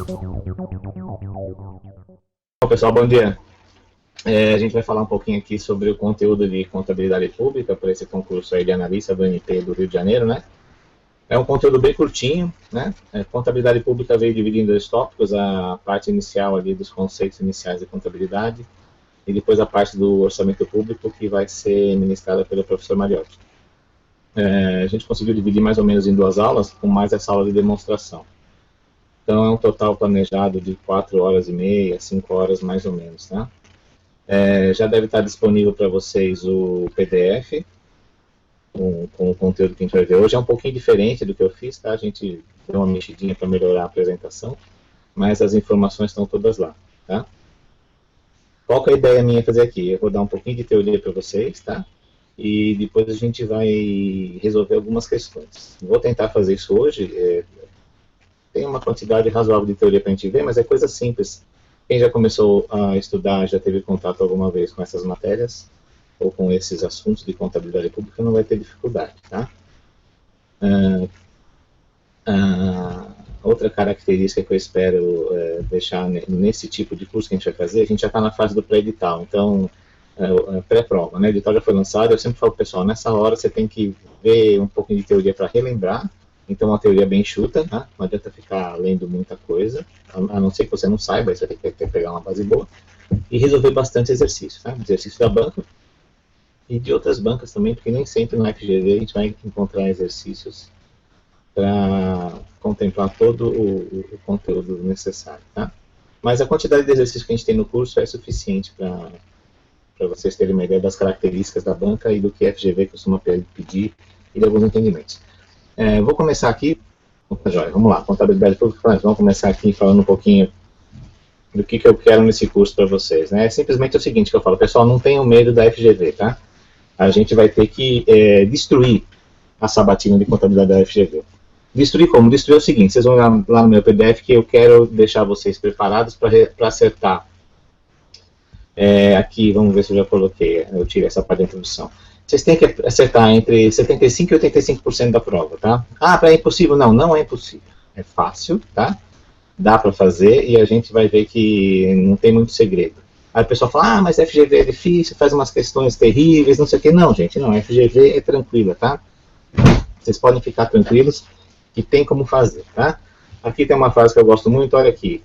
Bom, pessoal, bom dia. A gente vai falar um pouquinho aqui sobre o conteúdo de contabilidade pública para esse concurso aí de analista do MP do Rio de Janeiro, né? É um conteúdo bem curtinho, né? Contabilidade pública veio dividindo em dois tópicos, a parte inicial ali dos conceitos iniciais de contabilidade e depois a parte do orçamento público que vai ser ministrada pelo professor Mariotti. A gente conseguiu dividir mais ou menos em duas aulas, com mais essa aula de demonstração. Então é um total planejado de 4 horas e meia, 5 horas mais ou menos, tá? Já deve estar disponível para vocês o PDF, com o conteúdo que a gente vai ver hoje. É um pouquinho diferente do que eu fiz, tá? A gente deu uma mexidinha para melhorar a apresentação, mas as informações estão todas lá, tá? Qual que é a ideia minha fazer aqui? Eu vou dar um pouquinho de teoria para vocês, tá? E depois a gente vai resolver algumas questões. Vou tentar fazer isso hoje. Tem uma quantidade razoável de teoria para a gente ver, mas é coisa simples. Quem já começou a estudar, já teve contato alguma vez com essas matérias, ou com esses assuntos de contabilidade pública, não vai ter dificuldade, tá? Outra característica que eu espero deixar nesse tipo de curso que a gente vai fazer, a gente já está na fase do pré-edital, então, pré-prova, né? O edital já foi lançado, eu sempre falo, pessoal, nessa hora você tem que ver um pouquinho de teoria para relembrar, então uma teoria bem enxuta, tá? Não adianta ficar lendo muita coisa, a não ser que você não saiba, aí você vai ter que pegar uma base boa, e resolver bastante exercício, tá? Exercício da banca, e de outras bancas também, porque nem sempre no FGV a gente vai encontrar exercícios para contemplar todo o conteúdo necessário, tá? Mas a quantidade de exercícios que a gente tem no curso é suficiente para vocês terem uma ideia das características da banca e do que a FGV costuma pedir e de alguns entendimentos. Vou começar aqui, vamos lá, contabilidade pública, vamos começar aqui falando um pouquinho do que eu quero nesse curso para vocês, né? É simplesmente o seguinte que eu falo, pessoal, não tenham medo da FGV, tá? A gente vai ter que destruir a sabatina de contabilidade da FGV. Destruir como? Destruir é o seguinte, vocês vão lá no meu PDF que eu quero deixar vocês preparados para acertar. Aqui, vamos ver se eu já coloquei, eu tirei essa parte da introdução. Vocês têm que acertar entre 75% e 85% da prova, tá? É impossível? Não, não é impossível. É fácil, tá? Dá para fazer e a gente vai ver que não tem muito segredo. Aí o pessoal fala, mas FGV é difícil, faz umas questões terríveis, não sei o que. Não, gente, não, FGV é tranquila, tá? Vocês podem ficar tranquilos que tem como fazer, tá? Aqui tem uma frase que eu gosto muito, olha aqui.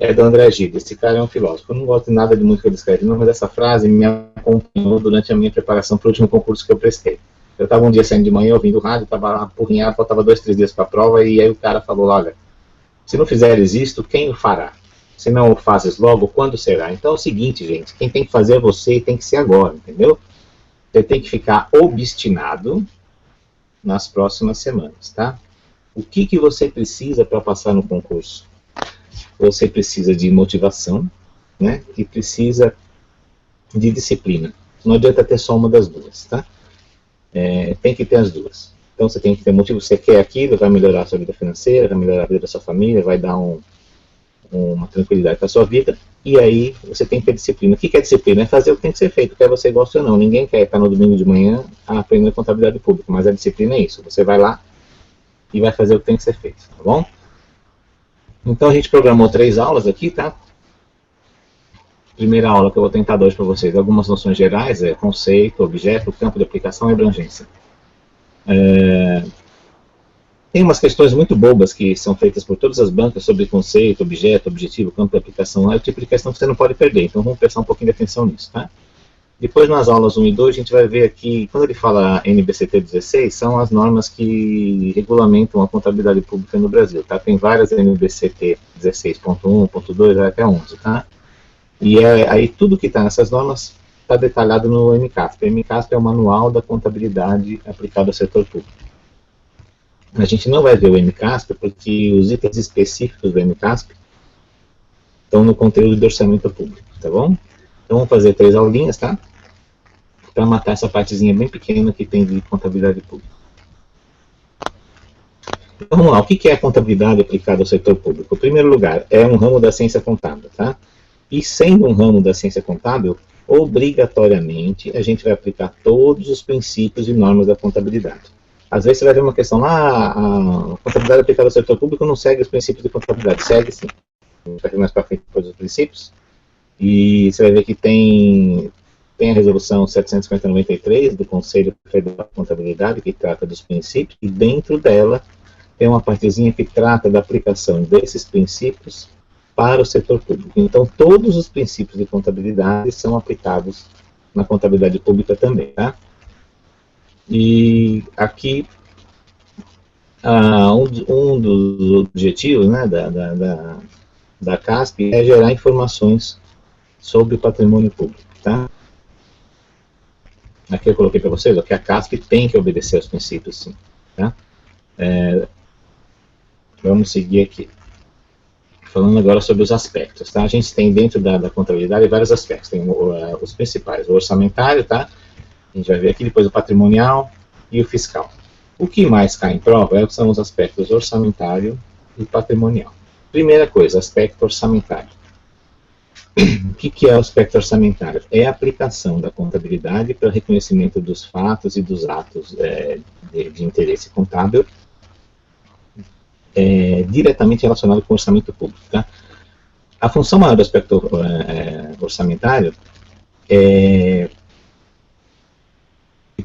É do André Gide, esse cara é um filósofo. Eu não gosto de nada de muito que ele escreve, não, mas essa frase me acompanhou durante a minha preparação para o último concurso que eu prestei. Eu estava um dia saindo de manhã, ouvindo rádio, estava apurrinhado, faltava 2, 3 dias para a prova, e aí o cara falou, olha, se não fizeres isto, quem o fará? Se não o fazes logo, quando será? Então é o seguinte, gente, quem tem que fazer é você e tem que ser agora, entendeu? Você tem que ficar obstinado nas próximas semanas, tá? O que você precisa para passar no concurso? Você precisa de motivação, né? E precisa de disciplina. Não adianta ter só uma das duas, tá? Tem que ter as duas. Então você tem que ter motivo, você quer aquilo, vai melhorar a sua vida financeira, vai melhorar a vida da sua família, vai dar uma tranquilidade para a sua vida, e aí você tem que ter disciplina. O que é disciplina? É fazer o que tem que ser feito, quer você goste ou não. Ninguém quer estar no domingo de manhã aprendendo contabilidade pública, mas a disciplina é isso. Você vai lá e vai fazer o que tem que ser feito, tá bom? Então a gente programou 3 aulas aqui, tá? Primeira aula que eu vou tentar dar hoje para vocês, algumas noções gerais, conceito, objeto, campo de aplicação e abrangência. Tem umas questões muito bobas que são feitas por todas as bancas sobre conceito, objeto, objetivo, campo de aplicação, é o tipo de questão que você não pode perder, então vamos prestar um pouquinho de atenção nisso, tá? Depois, nas aulas 1 e 2, a gente vai ver aqui, quando ele fala NBCT 16, são as normas que regulamentam a contabilidade pública no Brasil, tá? Tem várias NBCT 16.1, 1.2, até 11, tá? E aí tudo que está nessas normas está detalhado no MCASP. O MCASP é o Manual da Contabilidade aplicado ao setor público. A gente não vai ver o MCASP porque os itens específicos do MCASP estão no conteúdo do orçamento público, tá bom? Então vamos fazer 3 aulinhas, tá? Para matar essa partezinha bem pequena que tem de contabilidade pública. Então vamos lá, o que é a contabilidade aplicada ao setor público? Em primeiro lugar, é um ramo da ciência contábil, tá? E sendo um ramo da ciência contábil, obrigatoriamente a gente vai aplicar todos os princípios e normas da contabilidade. Às vezes você vai ver uma questão lá, a contabilidade aplicada ao setor público não segue os princípios de contabilidade, segue sim. vai ver mais para frente depois dos princípios, e você vai ver que tem a resolução 750/93 do Conselho Federal de Contabilidade, que trata dos princípios, e dentro dela tem uma partezinha que trata da aplicação desses princípios para o setor público. Então, todos os princípios de contabilidade são aplicados na contabilidade pública também, tá? E aqui, um dos objetivos, né, da CASP é gerar informações sobre o patrimônio público, tá? Aqui eu coloquei para vocês que a CASP tem que obedecer aos princípios, sim, tá? Vamos seguir aqui. Falando agora sobre os aspectos, tá? A gente tem dentro da contabilidade vários aspectos. Tem os principais, o orçamentário, tá? A gente vai ver aqui depois o patrimonial e o fiscal. O que mais cai em prova são os aspectos orçamentário e patrimonial. Primeira coisa, aspecto orçamentário. O que é o aspecto orçamentário? É a aplicação da contabilidade para o reconhecimento dos fatos e dos atos de interesse contábil diretamente relacionado com o orçamento público. Tá? A função maior do aspecto orçamentário é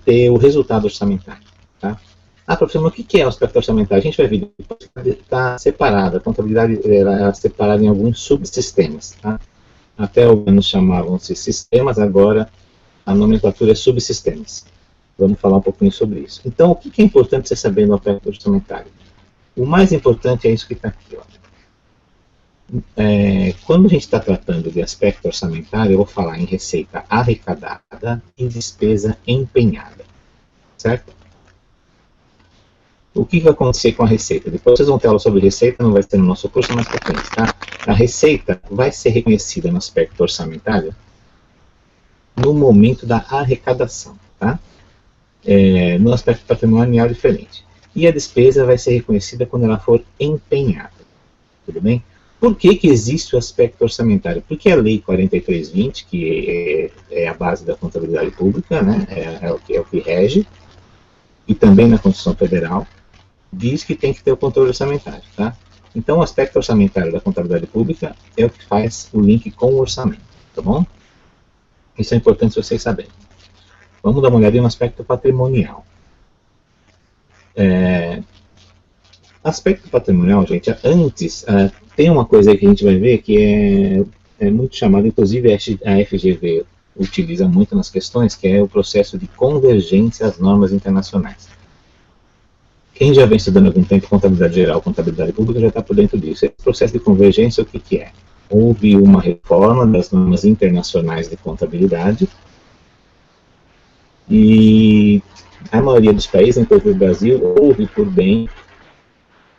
ter o resultado orçamentário. Tá? Professor, mas o que é o aspecto orçamentário? A gente vai ver que está separada, a contabilidade é separada em alguns subsistemas. Tá? Até alguns chamavam-se sistemas, agora a nomenclatura é subsistemas. Vamos falar um pouquinho sobre isso. Então, o que é importante você saber no aspecto orçamentário? O mais importante é isso que está aqui. Ó. Quando a gente está tratando de aspecto orçamentário, eu vou falar em receita arrecadada e despesa empenhada. Certo? O que vai acontecer com a receita? Depois vocês vão ter aula sobre receita, não vai ser no nosso curso, mas para frente, tá? A receita vai ser reconhecida no aspecto orçamentário no momento da arrecadação, tá? No aspecto patrimonial é diferente. E a despesa vai ser reconhecida quando ela for empenhada, tudo bem? Por que existe o aspecto orçamentário? Porque a Lei 4320, que é a base da contabilidade pública, né? É o que rege, e também na Constituição Federal, diz que tem que ter o controle orçamentário, tá? Então, o aspecto orçamentário da contabilidade pública é o que faz o link com o orçamento, tá bom? Isso é importante vocês saberem. Vamos dar uma olhada no aspecto patrimonial. Aspecto patrimonial, gente, antes, tem uma coisa aí que a gente vai ver que é muito chamada, inclusive a FGV utiliza muito nas questões, que é o processo de convergência às normas internacionais. Quem já vem estudando há algum tempo contabilidade geral, contabilidade pública, já está por dentro disso. Esse processo de convergência, o que é? Houve uma reforma das normas internacionais de contabilidade e a maioria dos países, inclusive o Brasil, houve por bem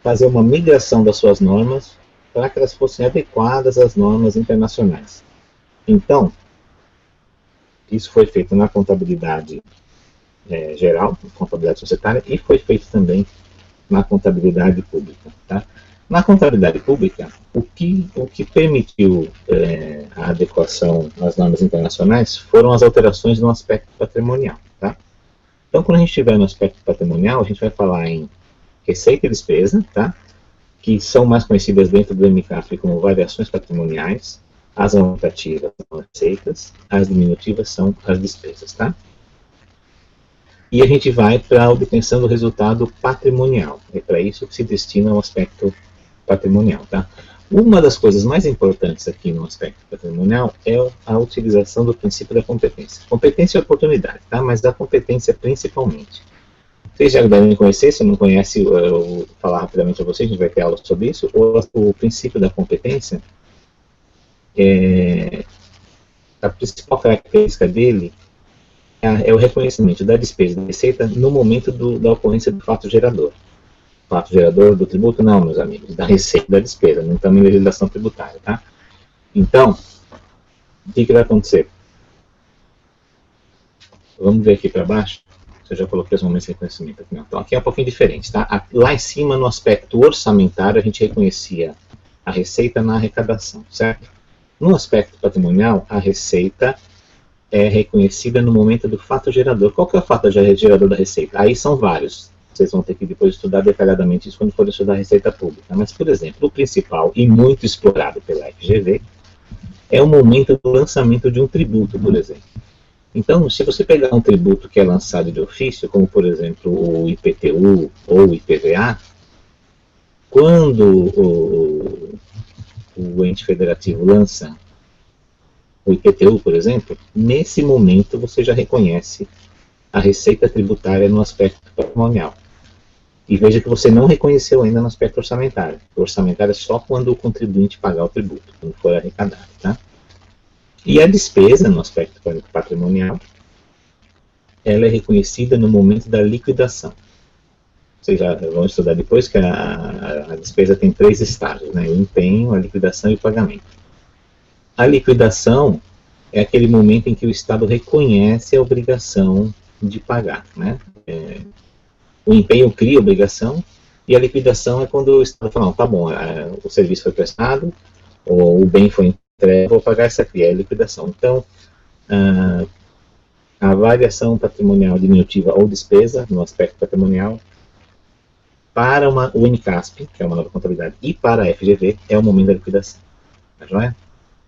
fazer uma migração das suas normas para que elas fossem adequadas às normas internacionais. Então, isso foi feito na contabilidade geral, contabilidade societária, e foi feito também na contabilidade pública. Tá? Na contabilidade pública, o que permitiu a adequação às normas internacionais foram as alterações no aspecto patrimonial. Tá? Então, quando a gente estiver no aspecto patrimonial, a gente vai falar em receita e despesa, tá? Que são mais conhecidas dentro do MCAF como variações patrimoniais. As aumentativas são as receitas, as diminutivas são as despesas, tá? E a gente vai para a obtenção do resultado patrimonial. É para isso que se destina o aspecto patrimonial, tá? Uma das coisas mais importantes aqui no aspecto patrimonial é a utilização do princípio da competência. Competência é oportunidade, tá? Mas da competência principalmente. Vocês já devem conhecer, se não conhece, eu vou falar rapidamente a vocês, a gente vai ter aula sobre isso. O princípio da competência, a principal característica dele é o reconhecimento da despesa e da receita no momento da ocorrência do fato gerador. Fato gerador do tributo? Não, meus amigos, da receita e da despesa, não estamos em legislação tributária, tá? Então, o que vai acontecer? Vamos ver aqui para baixo. Eu já coloquei os momentos de reconhecimento aqui. Então, aqui é um pouquinho diferente, tá? Lá em cima, no aspecto orçamentário, a gente reconhecia a receita na arrecadação, certo? No aspecto patrimonial, a receita é reconhecida no momento do fato gerador. Qual que é o fato gerador da receita? Aí são vários. Vocês vão ter que depois estudar detalhadamente isso quando forem estudar a Receita Pública. Mas, por exemplo, o principal e muito explorado pela FGV é o momento do lançamento de um tributo, por exemplo. Então, se você pegar um tributo que é lançado de ofício, como, por exemplo, o IPTU ou o IPVA, quando o ente federativo lança o IPTU, por exemplo, nesse momento você já reconhece a receita tributária no aspecto patrimonial. E veja que você não reconheceu ainda no aspecto orçamentário. O orçamentário é só quando o contribuinte pagar o tributo, quando for arrecadado, tá? E a despesa, no aspecto patrimonial, ela é reconhecida no momento da liquidação. Vocês já vão estudar depois que a despesa tem 3 estágios, né? O empenho, a liquidação e o pagamento. A liquidação é aquele momento em que o Estado reconhece a obrigação de pagar, né? O empenho cria obrigação e a liquidação é quando o Estado fala, não, tá bom, o serviço foi prestado, ou o bem foi entregue, vou pagar essa aqui, é a liquidação. Então, a variação patrimonial diminutiva ou despesa, no aspecto patrimonial, para o NCASP, que é uma nova contabilidade, e para a FGV, é o momento da liquidação. Tá joia?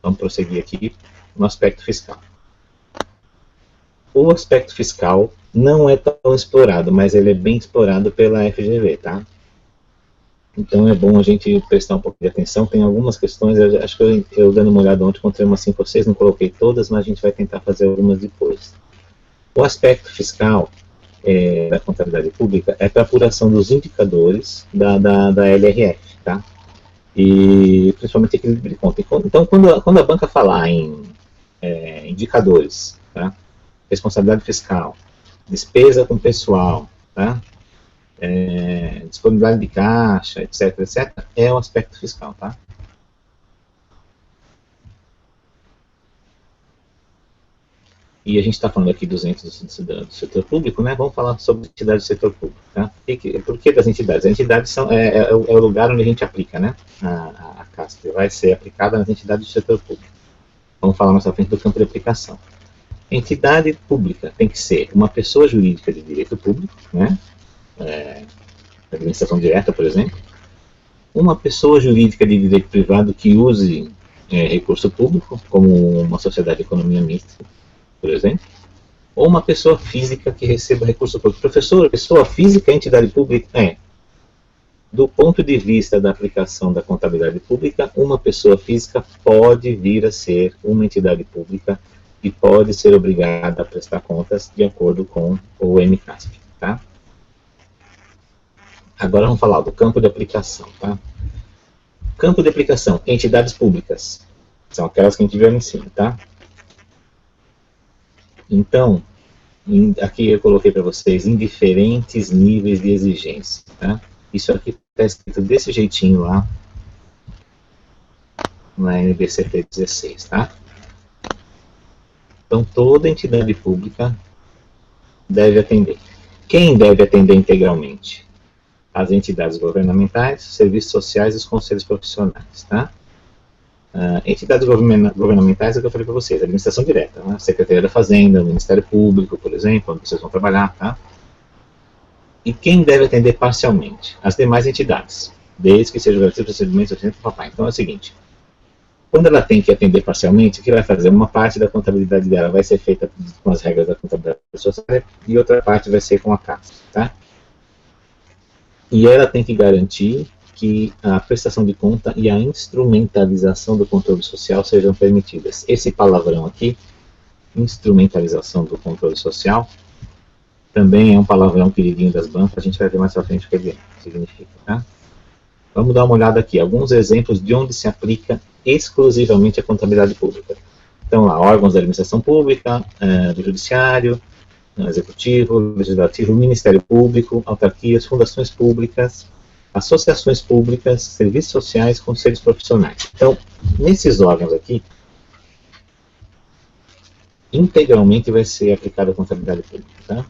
Vamos prosseguir aqui no aspecto fiscal. O aspecto fiscal não é tão explorado, mas ele é bem explorado pela FGV, tá? Então é bom a gente prestar um pouco de atenção. Tem algumas questões, acho que eu dando uma olhada ontem, encontrei umas 5 ou 6, não coloquei todas, mas a gente vai tentar fazer algumas depois. O aspecto fiscal da contabilidade pública é para apuração dos indicadores da LRF, tá? E principalmente equilíbrio de conta. Então, quando a banca falar em indicadores, tá? Responsabilidade fiscal, despesa com pessoal, tá? Disponibilidade de caixa, etc, etc, é o aspecto fiscal, tá? E a gente está falando aqui dos entes do setor público, né? Vamos falar sobre entidades do setor público, tá? Por que das entidades? As entidades é o lugar onde a gente aplica, né? A CASP vai ser aplicada nas entidades do setor público. Vamos falar mais à frente do campo de aplicação. Entidade pública tem que ser uma pessoa jurídica de direito público, né? Administração direta, por exemplo. Uma pessoa jurídica de direito privado que use recurso público, como uma sociedade de economia mista, por exemplo, ou uma pessoa física que receba recurso público. Professor, pessoa física, entidade pública? Do ponto de vista da aplicação da contabilidade pública, uma pessoa física pode vir a ser uma entidade pública e pode ser obrigada a prestar contas de acordo com o MCASP, tá? Agora vamos falar do campo de aplicação, tá? Campo de aplicação, entidades públicas, são aquelas que a gente viu ali em cima, tá? Então, aqui eu coloquei para vocês em diferentes níveis de exigência, tá? Isso aqui está escrito desse jeitinho lá na NBCP 16, tá? Então, toda entidade pública deve atender. Quem deve atender integralmente? As entidades governamentais, serviços sociais e os conselhos profissionais, tá? Entidades governamentais é o que eu falei para vocês, administração direta, né? Secretaria da Fazenda, Ministério Público, por exemplo, onde vocês vão trabalhar, tá? E quem deve atender parcialmente? As demais entidades, desde que sejam relativos procedimentos do papai. Então é o seguinte, quando ela tem que atender parcialmente, o que vai fazer? Uma parte da contabilidade dela vai ser feita com as regras da contabilidade social e outra parte vai ser com a CASP, tá? E ela tem que garantir que a prestação de conta e a instrumentalização do controle social sejam permitidas. Esse palavrão aqui, instrumentalização do controle social, também é um palavrão queridinho das bancas, a gente vai ver mais pra frente o que ele significa, tá? Vamos dar uma olhada aqui, alguns exemplos de onde se aplica exclusivamente a contabilidade pública. Então, lá, órgãos da administração pública, do judiciário, executivo, legislativo, Ministério Público, autarquias, fundações públicas, associações públicas, serviços sociais, conselhos profissionais. Então, nesses órgãos aqui, integralmente vai ser aplicada a contabilidade pública, tá?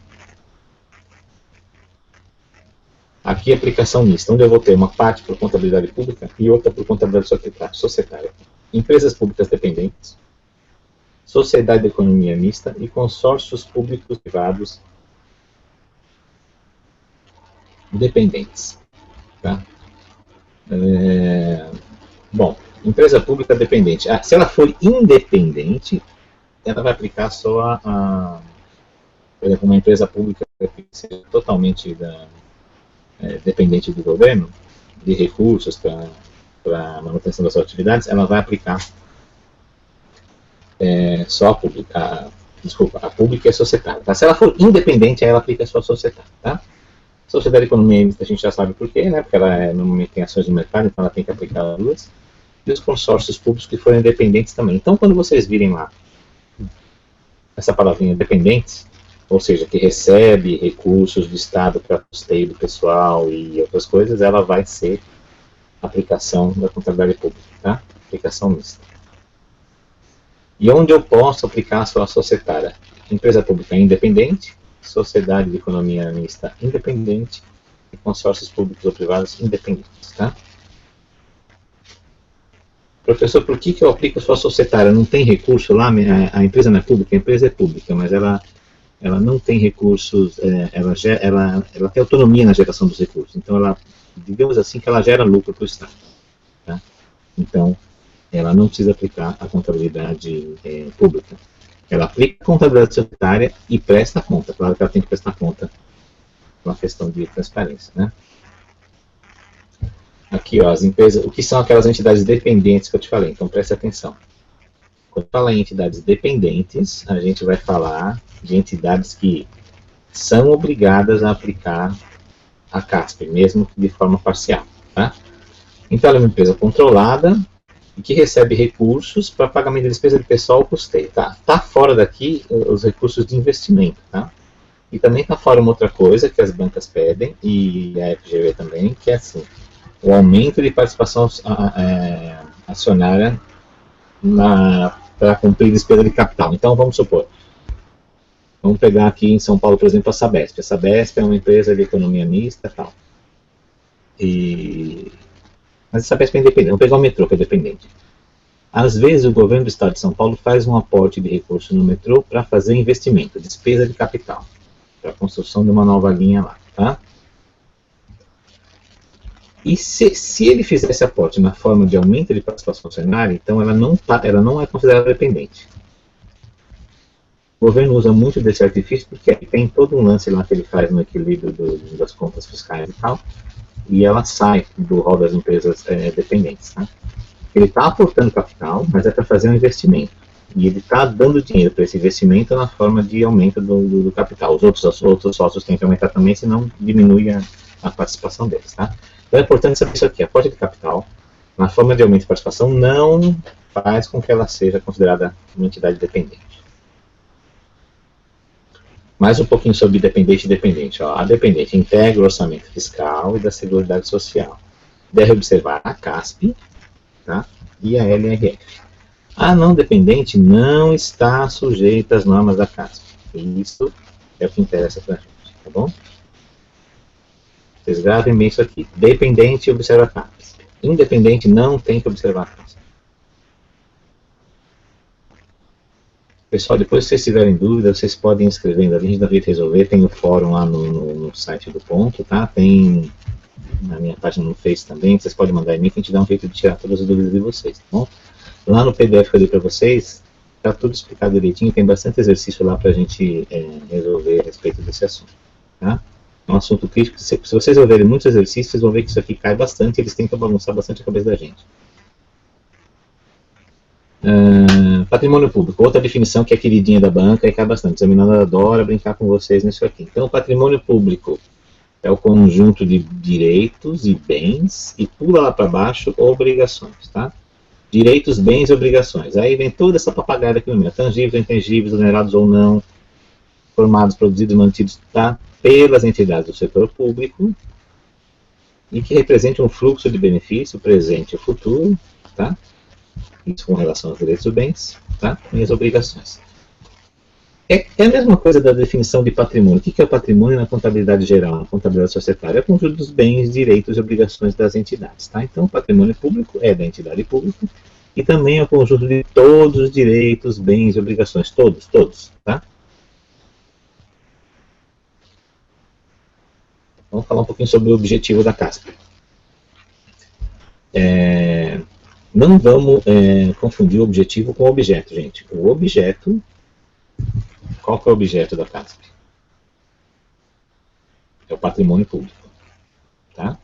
Aqui, aplicação mista, onde eu vou ter uma parte por contabilidade pública e outra por contabilidade societária. Empresas públicas dependentes, sociedade de economia mista e consórcios públicos privados dependentes. Tá? Bom, empresa pública dependente. Se ela for independente, ela vai aplicar só por exemplo, uma empresa pública que seja totalmente dependente do governo, de recursos para manutenção das suas atividades, ela vai aplicar só a pública. Desculpa, a pública e a societária. Tá? Se ela for independente, aí ela aplica só a societária. Tá? Sociedade de economia mista, a gente já sabe por quê, né? Porque ela normalmente tem ações de mercado, então ela tem que aplicar as duas. E os consórcios públicos que forem independentes também. Então, quando vocês virem lá essa palavrinha dependentes, ou seja, que recebe recursos do Estado para custeio do pessoal e outras coisas, ela vai ser aplicação da contabilidade pública, tá? Aplicação mista. E onde eu posso aplicar só a societária? Empresa pública independente, sociedade de economia mista independente e consórcios públicos ou privados independentes, tá? Professor, por que eu aplico só a societária? Não tem recurso lá? A empresa não é pública? A empresa é pública, mas ela não tem recursos, ela tem autonomia na geração dos recursos. Então, digamos assim, que ela gera lucro para o Estado. Tá? Então, ela não precisa aplicar a contabilidade pública. Ela aplica a contabilidade societária e presta conta. Claro que ela tem que prestar conta com a questão de transparência. Né? Aqui, ó, as empresas, o que são aquelas entidades dependentes que eu te falei? Então, preste atenção. Quando fala em entidades dependentes, a gente vai falar de entidades que são obrigadas a aplicar a CASP, mesmo que de forma parcial. Tá? Então, ela é uma empresa controlada e que recebe recursos para pagamento de despesa de pessoal ou custeio. Tá fora daqui os recursos de investimento. Tá? E também está fora uma outra coisa que as bancas pedem, e a FGV também, que é assim, o aumento de participação acionária para cumprir despesa de capital. Então, vamos supor, vamos pegar aqui em São Paulo, por exemplo, a Sabesp. A Sabesp é uma empresa de economia mista e tal. Mas a Sabesp é independente. Vamos pegar o metrô, que é dependente. Às vezes, o governo do estado de São Paulo faz um aporte de recursos no metrô para fazer investimento, despesa de capital, para a construção de uma nova linha lá. Tá? E se ele fizer esse aporte na forma de aumento de participação acionária, então ela não é considerada dependente. O governo usa muito desse artifício porque tem todo um lance lá que ele faz no equilíbrio das contas fiscais e tal, e ela sai do rol das empresas dependentes. Tá? Ele está aportando capital, mas é para fazer um investimento. E ele está dando dinheiro para esse investimento na forma de aumento do capital. Os outros sócios têm que aumentar também, senão diminui a participação deles. Tá? Então é importante saber isso aqui. A aporte de capital, na forma de aumento de participação, não faz com que ela seja considerada uma entidade dependente. Mais um pouquinho sobre dependente e dependente. Ó. A dependente integra o orçamento fiscal e da Seguridade Social. Deve observar a CASP, tá? E a LRF. A não dependente não está sujeita às normas da CASP. E isso é o que interessa para a gente, tá bom? Vocês gravem bem isso aqui. Dependente observa a CASP. Independente não tem que observar a CASP. Pessoal, depois se vocês tiverem dúvidas, vocês podem escrever a gente da Vida Resolver, tem o fórum lá no site do ponto, tá? Tem na minha página no Face também, vocês podem mandar e-mail que a gente dá um jeito de tirar todas as dúvidas de vocês, tá bom? Lá no PDF que eu dei para vocês, tá tudo explicado direitinho, tem bastante exercício lá para a gente resolver a respeito desse assunto, tá? É um assunto crítico, se vocês resolverem muitos exercícios, vocês vão ver que isso aqui cai bastante, eles tentam bagunçar bastante a cabeça da gente. Patrimônio público, outra definição que é queridinha da banca e cai bastante. O examinador adora brincar com vocês nisso aqui. Então, o patrimônio público é o conjunto de direitos e bens, e pula lá para baixo, obrigações, tá? Direitos, bens e obrigações. Aí vem toda essa papagaiada aqui no meio. Tangíveis, intangíveis, onerados ou não, formados, produzidos e mantidos, tá? Pelas entidades do setor público, e que representam um fluxo de benefício presente e futuro, tá? Isso com relação aos direitos e bens, tá? E as obrigações. É a mesma coisa da definição de patrimônio. O que é o patrimônio na contabilidade geral, na contabilidade societária? É o conjunto dos bens, direitos e obrigações das entidades. Tá? Então, o patrimônio público é da entidade pública e também é o conjunto de todos os direitos, bens e obrigações. Todos. Tá? Vamos falar um pouquinho sobre o objetivo da CASP. Não vamos confundir o objetivo com o objeto, gente. O objeto, qual que é o objeto da CASP? É o patrimônio público. Tá?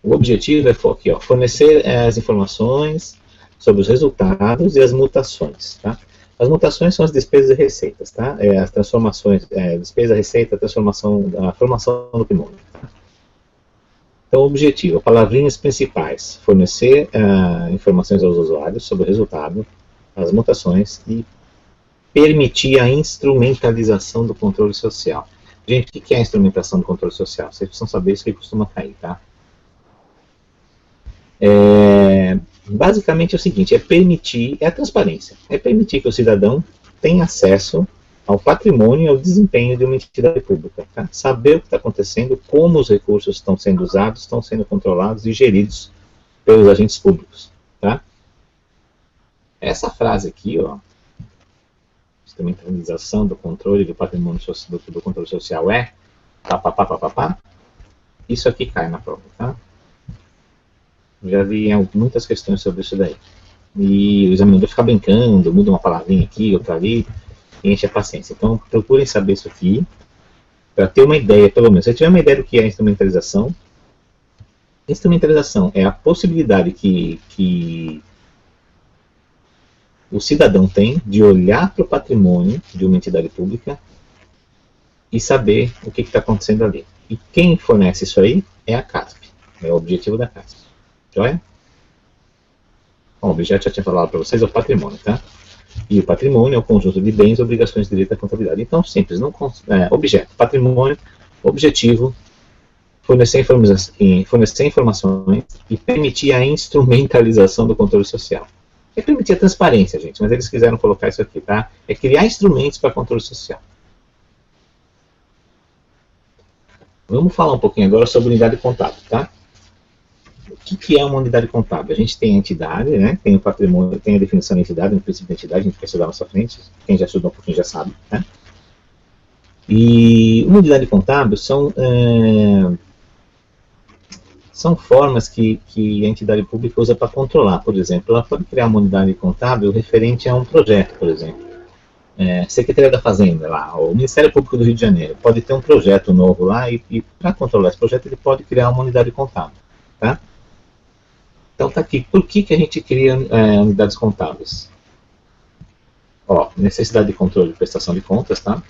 O objetivo é aqui, ó, fornecer as informações sobre os resultados e as mutações. Tá? As mutações são as despesas e receitas, tá? As transformações, despesa, receita, transformação, a formação do patrimônio. Tá? Então, o objetivo, palavrinhas principais, fornecer informações aos usuários sobre o resultado, as mutações e permitir a instrumentalização do controle social. Gente, o que é a instrumentação do controle social? Vocês precisam saber isso que costuma cair, tá? Basicamente é o seguinte, é a transparência, é permitir que o cidadão tenha acesso ao patrimônio e ao desempenho de uma entidade pública, tá? Saber o que está acontecendo, como os recursos estão sendo usados, estão sendo controlados e geridos pelos agentes públicos, tá? Essa frase aqui, ó, instrumentalização do controle do patrimônio do controle social isso aqui cai na prova, tá? Já vi muitas questões sobre isso daí. E o examinador fica brincando, muda uma palavrinha aqui, outra ali, e enche a paciência. Então, procurem saber isso aqui, para ter uma ideia, pelo menos. Se tiver uma ideia do que é instrumentalização, instrumentalização é a possibilidade que o cidadão tem de olhar para o patrimônio de uma entidade pública e saber o que está acontecendo ali. E quem fornece isso aí é a CASP, é o objetivo da CASP. Joia? Bom, o objeto já tinha falado para vocês, é o patrimônio, tá? E o patrimônio é o conjunto de bens, obrigações, direito à contabilidade. Então, simples, objeto, patrimônio, objetivo, fornecer informações e permitir a instrumentalização do controle social. É permitir a transparência, gente, mas eles quiseram colocar isso aqui, tá? É criar instrumentos para controle social. Vamos falar um pouquinho agora sobre unidade contábil, tá? O que é uma unidade contábil? A gente tem a entidade, né? Tem o patrimônio, tem a definição da entidade, no princípio da entidade, a gente vai estudar mais à frente, quem já estudou um pouquinho já sabe, né? E uma unidade contábil são formas que a entidade pública usa para controlar. Por exemplo, ela pode criar uma unidade contábil referente a um projeto, por exemplo. Secretaria da Fazenda, lá, o Ministério Público do Rio de Janeiro, pode ter um projeto novo lá e para controlar esse projeto ele pode criar uma unidade contábil. Tá? Então tá aqui, por que a gente cria unidades contábeis? Ó, necessidade de controle de prestação de contas, tá?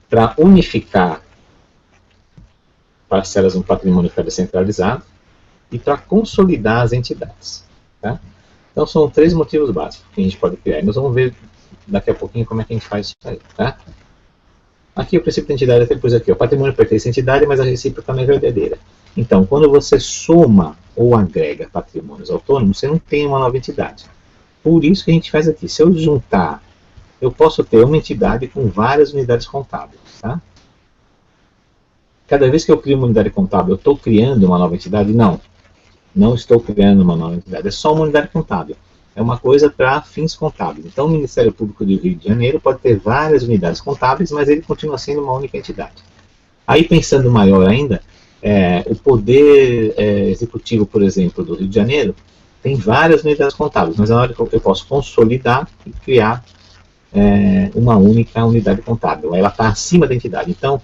Para unificar parcelas no patrimônio que está descentralizado e para consolidar as entidades. Tá? Então são 3 motivos básicos que a gente pode criar. E nós vamos ver daqui a pouquinho como é que a gente faz isso aí. Tá? Aqui o princípio da entidade, até depois aqui, o patrimônio pertence à entidade, mas a recíproca não é verdadeira. Então, quando você soma ou agrega patrimônios autônomos, você não tem uma nova entidade. Por isso que a gente faz aqui. Se eu juntar, eu posso ter uma entidade com várias unidades contábeis. Tá? Cada vez que eu crio uma unidade contábil, eu estou criando uma nova entidade? Não. Não estou criando uma nova entidade. É só uma unidade contábil. É uma coisa para fins contábeis. Então, o Ministério Público do Rio de Janeiro pode ter várias unidades contábeis, mas ele continua sendo uma única entidade. Aí, pensando maior ainda, o Poder Executivo, por exemplo, do Rio de Janeiro, tem várias unidades contábeis, mas na hora que eu posso consolidar e criar uma única unidade contábil. Ela está acima da entidade. Então,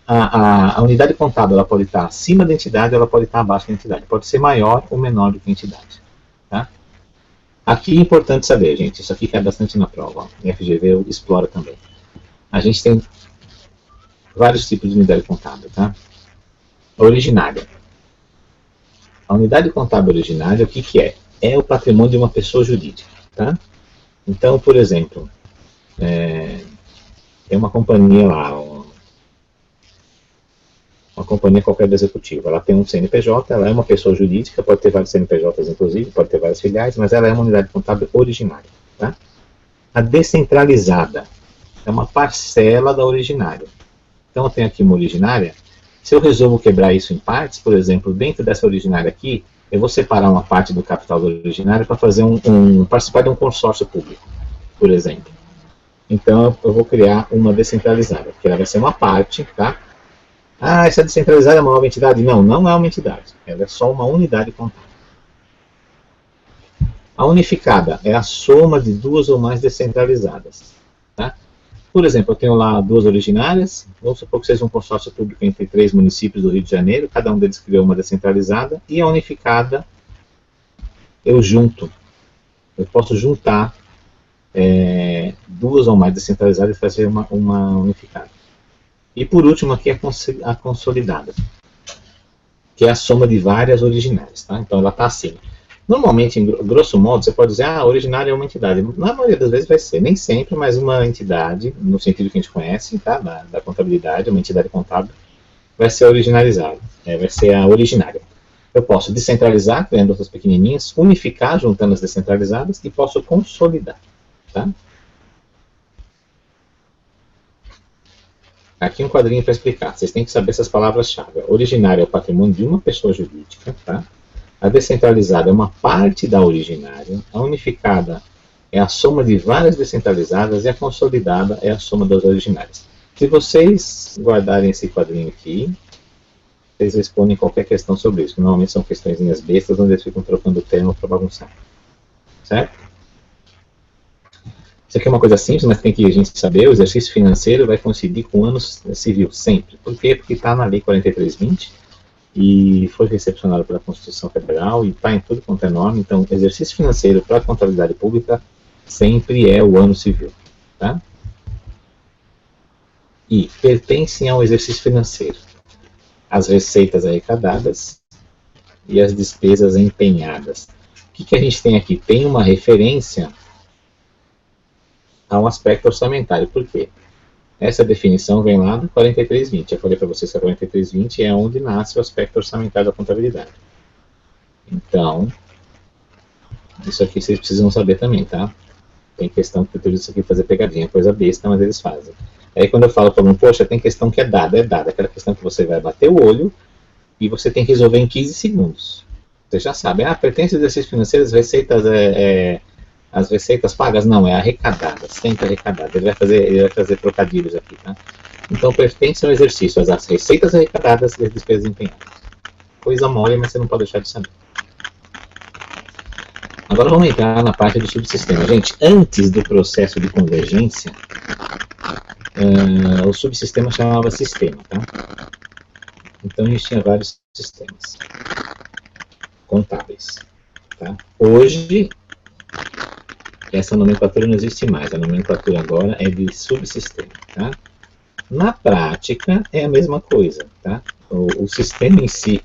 a unidade contábil ela pode estar acima da entidade, ela pode estar abaixo da entidade. Pode ser maior ou menor do que a entidade. Tá? Aqui é importante saber, gente, isso aqui cai bastante na prova. Em FGV explora também. A gente tem vários tipos de unidade contábil. Tá? Originária. A unidade contábil originária, o que é? É o patrimônio de uma pessoa jurídica. Tá? Então, por exemplo, tem uma companhia lá, uma companhia qualquer do executivo, ela tem um CNPJ, ela é uma pessoa jurídica, pode ter vários CNPJs inclusive, pode ter várias filiais, mas ela é uma unidade contábil originária. Tá? A descentralizada é uma parcela da originária. Então eu tenho aqui uma originária, se eu resolvo quebrar isso em partes, por exemplo, dentro dessa originária aqui, eu vou separar uma parte do capital da originária para fazer participar de um consórcio público, por exemplo. Então eu vou criar uma descentralizada, que ela vai ser uma parte, tá? Ah, essa descentralizada é uma nova entidade? Não, não é uma entidade. Ela é só uma unidade contábil. A unificada é a soma de duas ou mais descentralizadas. Tá? Por exemplo, eu tenho lá duas originárias. Vamos supor que seja um consórcio público entre 3 municípios do Rio de Janeiro. Cada um deles criou uma descentralizada. E a unificada, eu junto. Eu posso juntar duas ou mais descentralizadas e fazer uma unificada. E por último aqui a consolidada, que é a soma de várias originárias. Tá? Então ela está assim. Normalmente, em grosso modo, você pode dizer, a originária é uma entidade. Na maioria das vezes vai ser, nem sempre, mas uma entidade, no sentido que a gente conhece, tá? da contabilidade, uma entidade contábil, vai ser originalizada, vai ser a originária. Eu posso descentralizar, criando outras pequenininhas, unificar, juntando as descentralizadas, e posso consolidar. Tá? Aqui um quadrinho para explicar. Vocês têm que saber essas palavras-chave. Originária é o patrimônio de uma pessoa jurídica, tá? A descentralizada é uma parte da originária, a unificada é a soma de várias descentralizadas e a consolidada é a soma das originárias. Se vocês guardarem esse quadrinho aqui, vocês respondem qualquer questão sobre isso, que normalmente são questõezinhas bestas, onde eles ficam trocando o termo para bagunçar. Certo? Isso aqui é uma coisa simples, mas tem que a gente saber, o exercício financeiro vai coincidir com o ano civil, sempre. Por quê? Porque está na Lei 4320, e foi recepcionado pela Constituição Federal, e está em tudo quanto é norma. Então, exercício financeiro para a contabilidade pública sempre é o ano civil. Tá? E pertencem ao exercício financeiro as receitas arrecadadas e as despesas empenhadas. O que a gente tem aqui? Tem uma referência a um aspecto orçamentário. Por quê? Essa definição vem lá do 4320. Eu falei para vocês que a 4320 é onde nasce o aspecto orçamentário da contabilidade. Então, isso aqui vocês precisam saber também, tá? Tem questão que eu isso aqui fazer pegadinha, coisa besta, mas eles fazem. Aí quando eu falo para um, poxa, tem questão que é dada, aquela questão que você vai bater o olho e você tem que resolver em 15 segundos. Você já sabe, pertence ao exercício financeiro, as receitas as receitas pagas? Não, é arrecadada, sempre arrecadada. Ele vai fazer trocadilhos aqui, tá? Então, pertence ao exercício as receitas arrecadadas e as despesas empenhadas. Coisa mole, mas você não pode deixar de saber. Agora vamos entrar na parte do subsistema. Gente, antes do processo de convergência, o subsistema chamava sistema, tá? Então, a gente tinha vários sistemas contábeis, tá? Hoje, essa nomenclatura não existe mais, a nomenclatura agora é de subsistema, tá? Na prática, é a mesma coisa, tá? O sistema em si,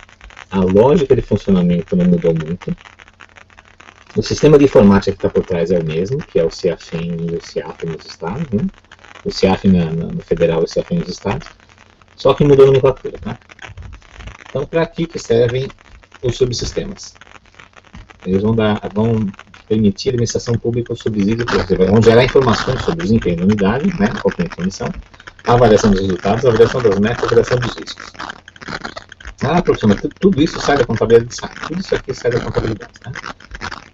a lógica de funcionamento não mudou muito. O sistema de informática que está por trás é o mesmo, que é o CIAFIN e o CIAF nos estados, né? O CIAF no federal e o CIAFIN nos estados, só que mudou a nomenclatura, tá? Então, para que servem os subsistemas? Eles vão permitir a administração pública o subsídio, vão gerar informações sobre o desempenho da unidade, né, qualquer definição, a avaliação dos resultados, a avaliação das metas, a avaliação dos riscos. Professor, mas tudo isso sai da contabilidade? Tudo isso aqui sai da contabilidade. Tá?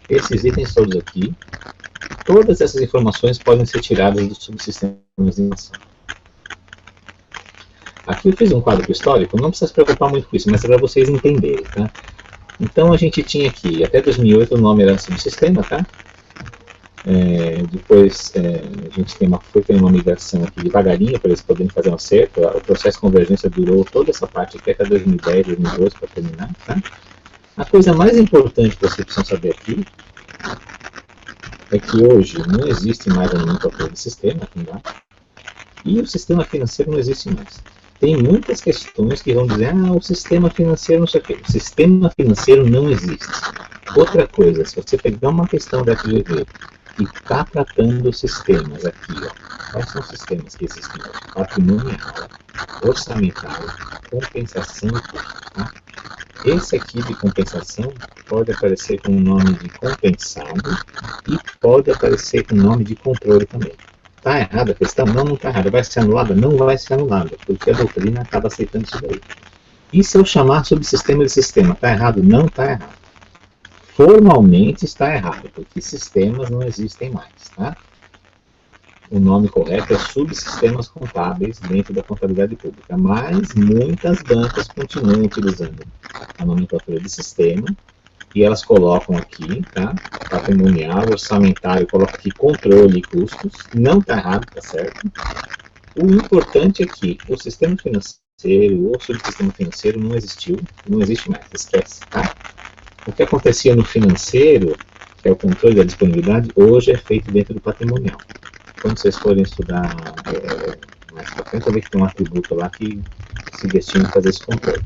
Esses itens todos aqui, todas essas informações podem ser tiradas dos subsistemas de informação. Aqui eu fiz um quadro histórico, não precisa se preocupar muito com isso, mas é para vocês entenderem, tá? Então a gente tinha aqui, até 2008 o nome era subsistema, tá? Depois a gente foi ter uma migração aqui devagarinho para eles poderem fazer um acerto. O processo de convergência durou toda essa parte aqui até 2010, 2012 para terminar, tá? A coisa mais importante que vocês precisam saber aqui é que hoje não existe mais a nomenclatura de sistema, tá? E o sistema financeiro não existe mais. Tem muitas questões que vão dizer, o sistema financeiro não sei o quê. O sistema financeiro não existe. Outra coisa, se você pegar uma questão da FGV e está tratando sistemas aqui, quais são os sistemas que existem hoje? Patrimonial, orçamentário, compensação, tá? Esse aqui de compensação pode aparecer com o nome de compensado e pode aparecer com o nome de controle também. Está errada a questão? Não está errada. Vai ser anulada? Não vai ser anulada, porque a doutrina acaba aceitando isso daí. E se eu chamar subsistema de sistema? Está errado? Não está errado. Formalmente está errado, porque sistemas não existem mais. Tá? o nome correto é subsistemas contábeis dentro da contabilidade pública, mas muitas bancas continuam utilizando a nomenclatura de sistema e elas colocam aqui, tá? Patrimonial, orçamentário, coloca aqui controle e custos, não está errado, está certo. O importante é que o sistema financeiro ou subsistema financeiro não existiu, não existe mais, esquece, tá? O que acontecia no financeiro, que é o controle da disponibilidade, hoje é feito dentro do patrimonial. Quando vocês forem estudar mais para frente, eu ver que tem um atributo lá que se destina a fazer esse controle.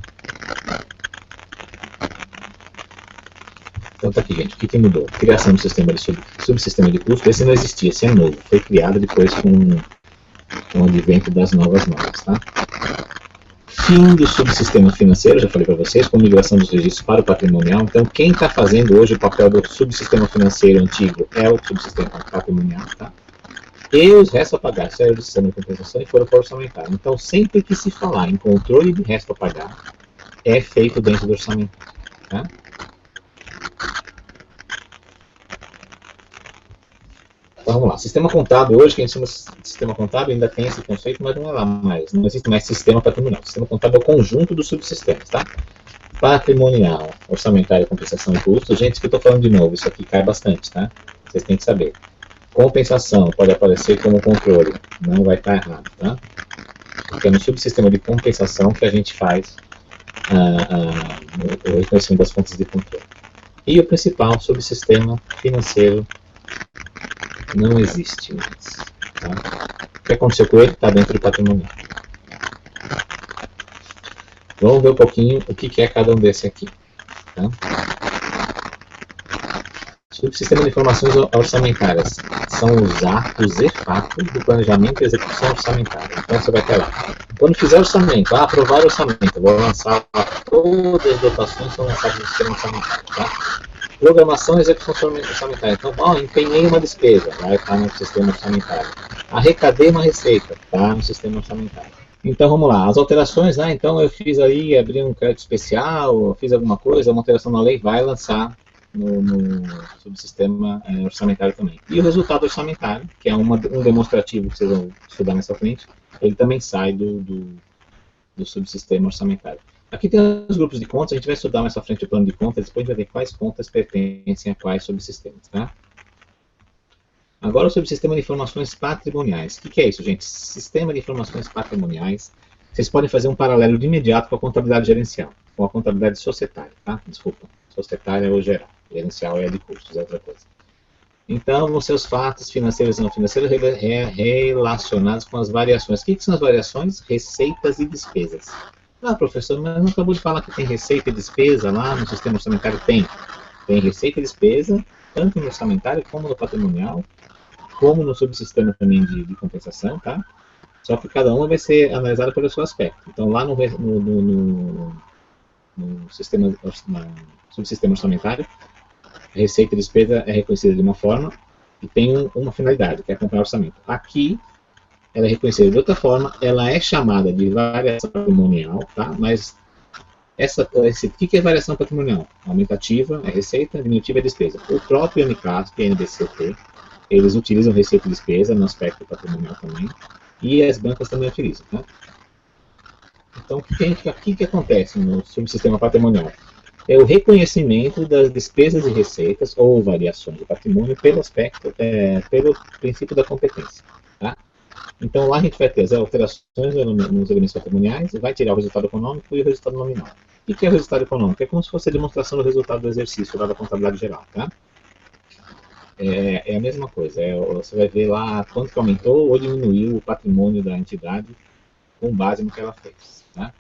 Então tá aqui, gente, o que mudou? Criação do sistema de subsistema de custo, esse não existia, esse é novo, foi criado depois com o advento das novas normas, tá? Fim do subsistema financeiro, já falei para vocês, com migração dos registros para o patrimonial. Então, quem está fazendo hoje o papel do subsistema financeiro antigo é o subsistema patrimonial, tá? E os restos a pagar saíram do sistema de compensação e foram para o orçamentário. Então, sempre que se falar em controle de resto a pagar, é feito dentro do orçamento, tá? Então, vamos lá. Sistema contábil, hoje, que a gente chama de sistema contábil, ainda tem esse conceito, mas não é lá mais. Não existe mais sistema patrimonial. Sistema contábil é o conjunto dos subsistemas, tá? Patrimonial, orçamentário, compensação e custos. Gente, isso que eu estou falando de novo, isso aqui cai bastante, tá? Vocês têm que saber. Compensação pode aparecer como controle, não vai estar errado, tá? Porque é no subsistema de compensação que a gente faz o reconhecimento das fontes de controle. E o principal, subsistema financeiro, não existe mais. Tá? O que aconteceu com ele? Está dentro do patrimonial. Vamos ver um pouquinho o que é cada um desse aqui. Tá? Subsistema de informações orçamentárias são os atos e fatos do planejamento e execução orçamentária. Então você vai ter lá. Quando fizer orçamento, aprovar o orçamento, vou lançar todas as dotações são lançadas no sistema orçamentário. Tá? Programação e execução orçamentária. Então, empenhei uma despesa, vai estar no sistema orçamentário. Arrecadei uma receita, está no sistema orçamentário. Então, vamos lá. As alterações, então eu fiz aí, abri um crédito especial, fiz alguma coisa, uma alteração na lei, vai lançar no subsistema orçamentário também. E o resultado orçamentário, que é um demonstrativo que vocês vão estudar nessa frente, ele também sai do subsistema orçamentário. Aqui tem os grupos de contas, a gente vai estudar mais à frente o plano de contas, depois a gente vai ver quais contas pertencem a quais subsistemas, tá? Agora o subsistema de informações patrimoniais. O que é isso, gente? Sistema de informações patrimoniais. Vocês podem fazer um paralelo de imediato com a contabilidade gerencial, com a contabilidade societária, tá? Desculpa, societária ou geral, gerencial é de custos, é outra coisa. Então, vão ser os fatos financeiros e não financeiros relacionados com as variações. O que são as variações? Receitas e despesas. Ah, professor, mas não acabou de falar que tem receita e despesa lá no sistema orçamentário? Tem. Tem receita e despesa, tanto no orçamentário como no patrimonial, como no subsistema também de compensação, tá? Só que cada uma vai ser analisada pelo seu aspecto. Então, lá no subsistema orçamentário, a receita e despesa é reconhecida de uma forma e tem uma finalidade, que é acompanhar o orçamento. Aqui, ela é reconhecida de outra forma, ela é chamada de variação patrimonial, tá? Mas o que é variação patrimonial? Aumentativa é receita, diminutiva é despesa. O próprio MCASP e NBCT, eles utilizam receita e despesa no aspecto patrimonial também, e as bancas também utilizam, tá? Então, o que acontece no subsistema patrimonial? É o reconhecimento das despesas e receitas, ou variações do patrimônio, pelo princípio da competência, tá? Então, lá a gente vai ter as alterações nos elementos patrimoniais, vai tirar o resultado econômico e o resultado nominal. O que é o resultado econômico? É como se fosse a demonstração do resultado do exercício lá da contabilidade geral, tá? É a mesma coisa, você vai ver lá quanto que aumentou ou diminuiu o patrimônio da entidade com base no que ela fez, tá?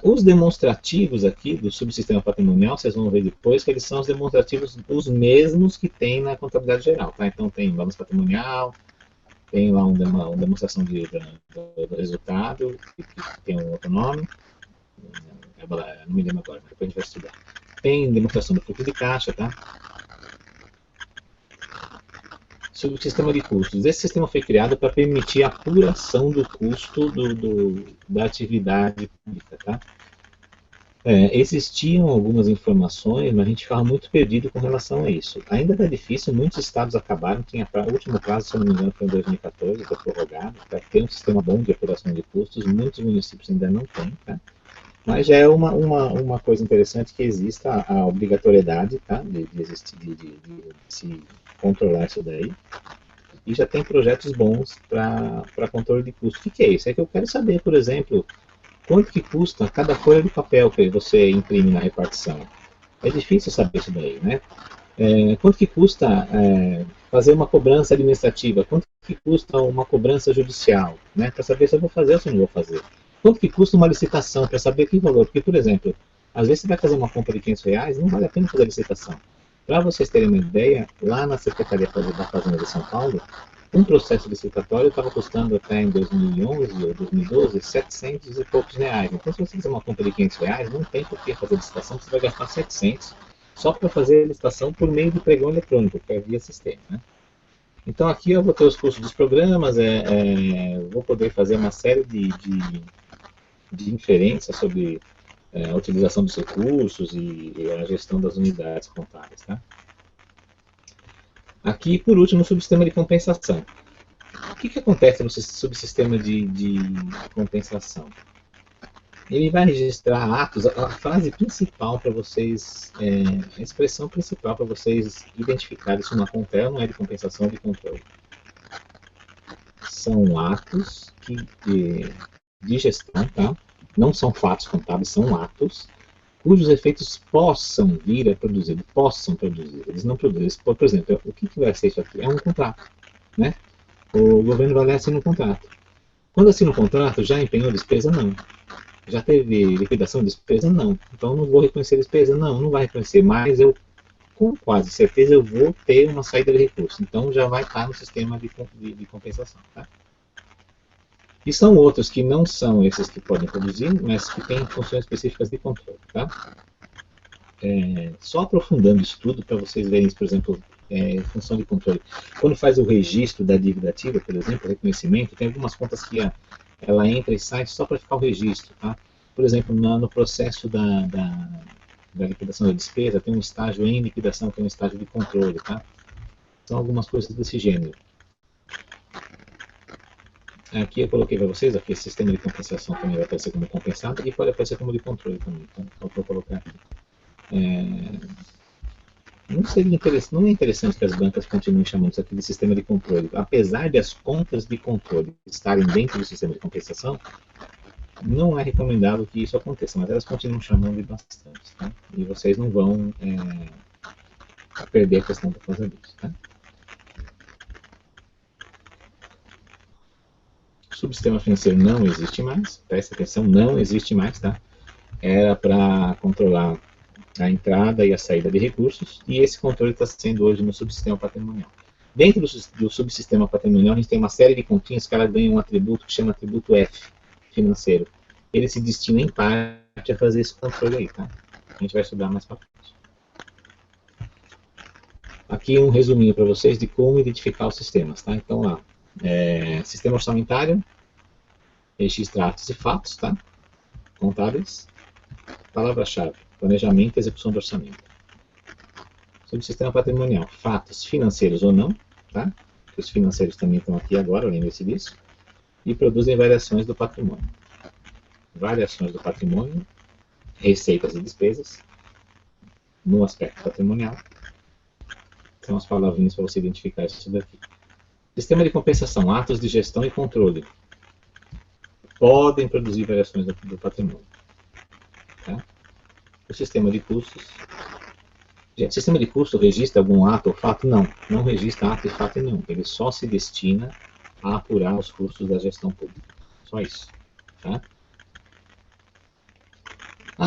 Os demonstrativos aqui do subsistema patrimonial, vocês vão ver depois que eles são os demonstrativos os mesmos que tem na contabilidade geral, tá? Então tem balanço patrimonial, tem lá uma demonstração do resultado, que tem um outro nome, não me lembro agora, mas depois a gente vai estudar. Tem demonstração do fluxo de caixa, tá? Sobre o sistema de custos. Esse sistema foi criado para permitir a apuração do custo da atividade pública, tá? Existiam algumas informações, mas a gente ficava muito perdido com relação a isso. Ainda está difícil, muitos estados acabaram, o último prazo, se eu não me engano, foi em 2014, foi prorrogado, para ter um sistema bom de apuração de custos, muitos municípios ainda não têm, tá? Mas já é uma coisa interessante que exista a obrigatoriedade, tá? De se controlar isso daí. E já tem projetos bons para controle de custos. O que é isso? É que eu quero saber, por exemplo, quanto que custa cada folha de papel que você imprime na repartição. É difícil saber isso daí, né? Quanto que custa fazer uma cobrança administrativa? Quanto que custa uma cobrança judicial? Né? Para saber se eu vou fazer ou se não vou fazer. Quanto que custa uma licitação? Para saber que valor. Porque, por exemplo, às vezes você vai fazer uma compra de R$500, não vale a pena fazer a licitação. Para vocês terem uma ideia, lá na Secretaria da Fazenda de São Paulo, um processo licitatório estava custando até em 2011 ou 2012 700 e poucos reais. Então, se você fizer uma compra de R$500, não tem por que fazer licitação, você vai gastar 700 só para fazer a licitação por meio do pregão eletrônico, que é via sistema. Né? Então, aqui eu vou ter os custos dos programas, vou poder fazer uma série de inferências sobre a utilização dos recursos e a gestão das unidades contábeis. Tá? Aqui, por último, o subsistema de compensação. O que acontece no subsistema de compensação? Ele vai registrar atos, a frase principal para vocês, a expressão principal para vocês identificarem se uma conta é ou não é de compensação ou de controle. São atos de gestão, tá? Não são fatos contábeis, são atos cujos efeitos possam vir a produzir, eles não produzem. Por exemplo, o que vai ser isso aqui? É um contrato, né? O governo vai lá e assina um contrato. Quando assina um contrato, já empenhou despesa? Não. Já teve liquidação de despesa? Não. Então não vou reconhecer despesa? Não vai reconhecer, mas eu, com quase certeza, eu vou ter uma saída de recurso. Então já vai estar no sistema de compensação, tá? E são outros que não são esses que podem produzir, mas que têm funções específicas de controle. Tá? Só aprofundando isso tudo, para vocês verem, por exemplo, função de controle. Quando faz o registro da dívida ativa, por exemplo, reconhecimento, tem algumas contas que ela entra e sai só para ficar o registro. Tá? Por exemplo, no processo da liquidação da despesa, tem um estágio em liquidação, que é um estágio de controle. Tá? São algumas coisas desse gênero. Aqui eu coloquei para vocês, aqui esse sistema de compensação também vai aparecer como compensado e pode aparecer como de controle também. Então, eu vou colocar aqui. Não é interessante que as bancas continuem chamando isso aqui de sistema de controle. Apesar de as contas de controle estarem dentro do sistema de compensação, não é recomendável que isso aconteça, mas elas continuam chamando de bastante. Tá? E vocês não vão perder a questão por causa disso. Tá? O subsistema financeiro não existe mais, presta atenção, não existe mais, tá? Era para controlar a entrada e a saída de recursos, e esse controle está sendo hoje no subsistema patrimonial. Dentro do subsistema patrimonial, a gente tem uma série de continhas que ela ganha um atributo que chama atributo F, financeiro. Ele se destina em parte a fazer esse controle aí, tá? A gente vai estudar mais para frente. Aqui um resuminho para vocês de como identificar os sistemas, tá? Então lá, sistema orçamentário, registra atos e fatos, tá? Contábeis, palavra-chave, planejamento e execução do orçamento. Sobre o sistema patrimonial, fatos financeiros ou não, tá? Os financeiros também estão aqui agora, lembre-se disso, e produzem variações do patrimônio. Variações do patrimônio, receitas e despesas, no aspecto patrimonial. São as palavrinhas para você identificar isso daqui. Sistema de compensação, atos de gestão e controle. Podem produzir variações do patrimônio. Tá? O sistema de custos. Gente, o sistema de custo registra algum ato ou fato? Não, não registra ato e fato nenhum. Ele só se destina a apurar os custos da gestão pública. Só isso. Tá?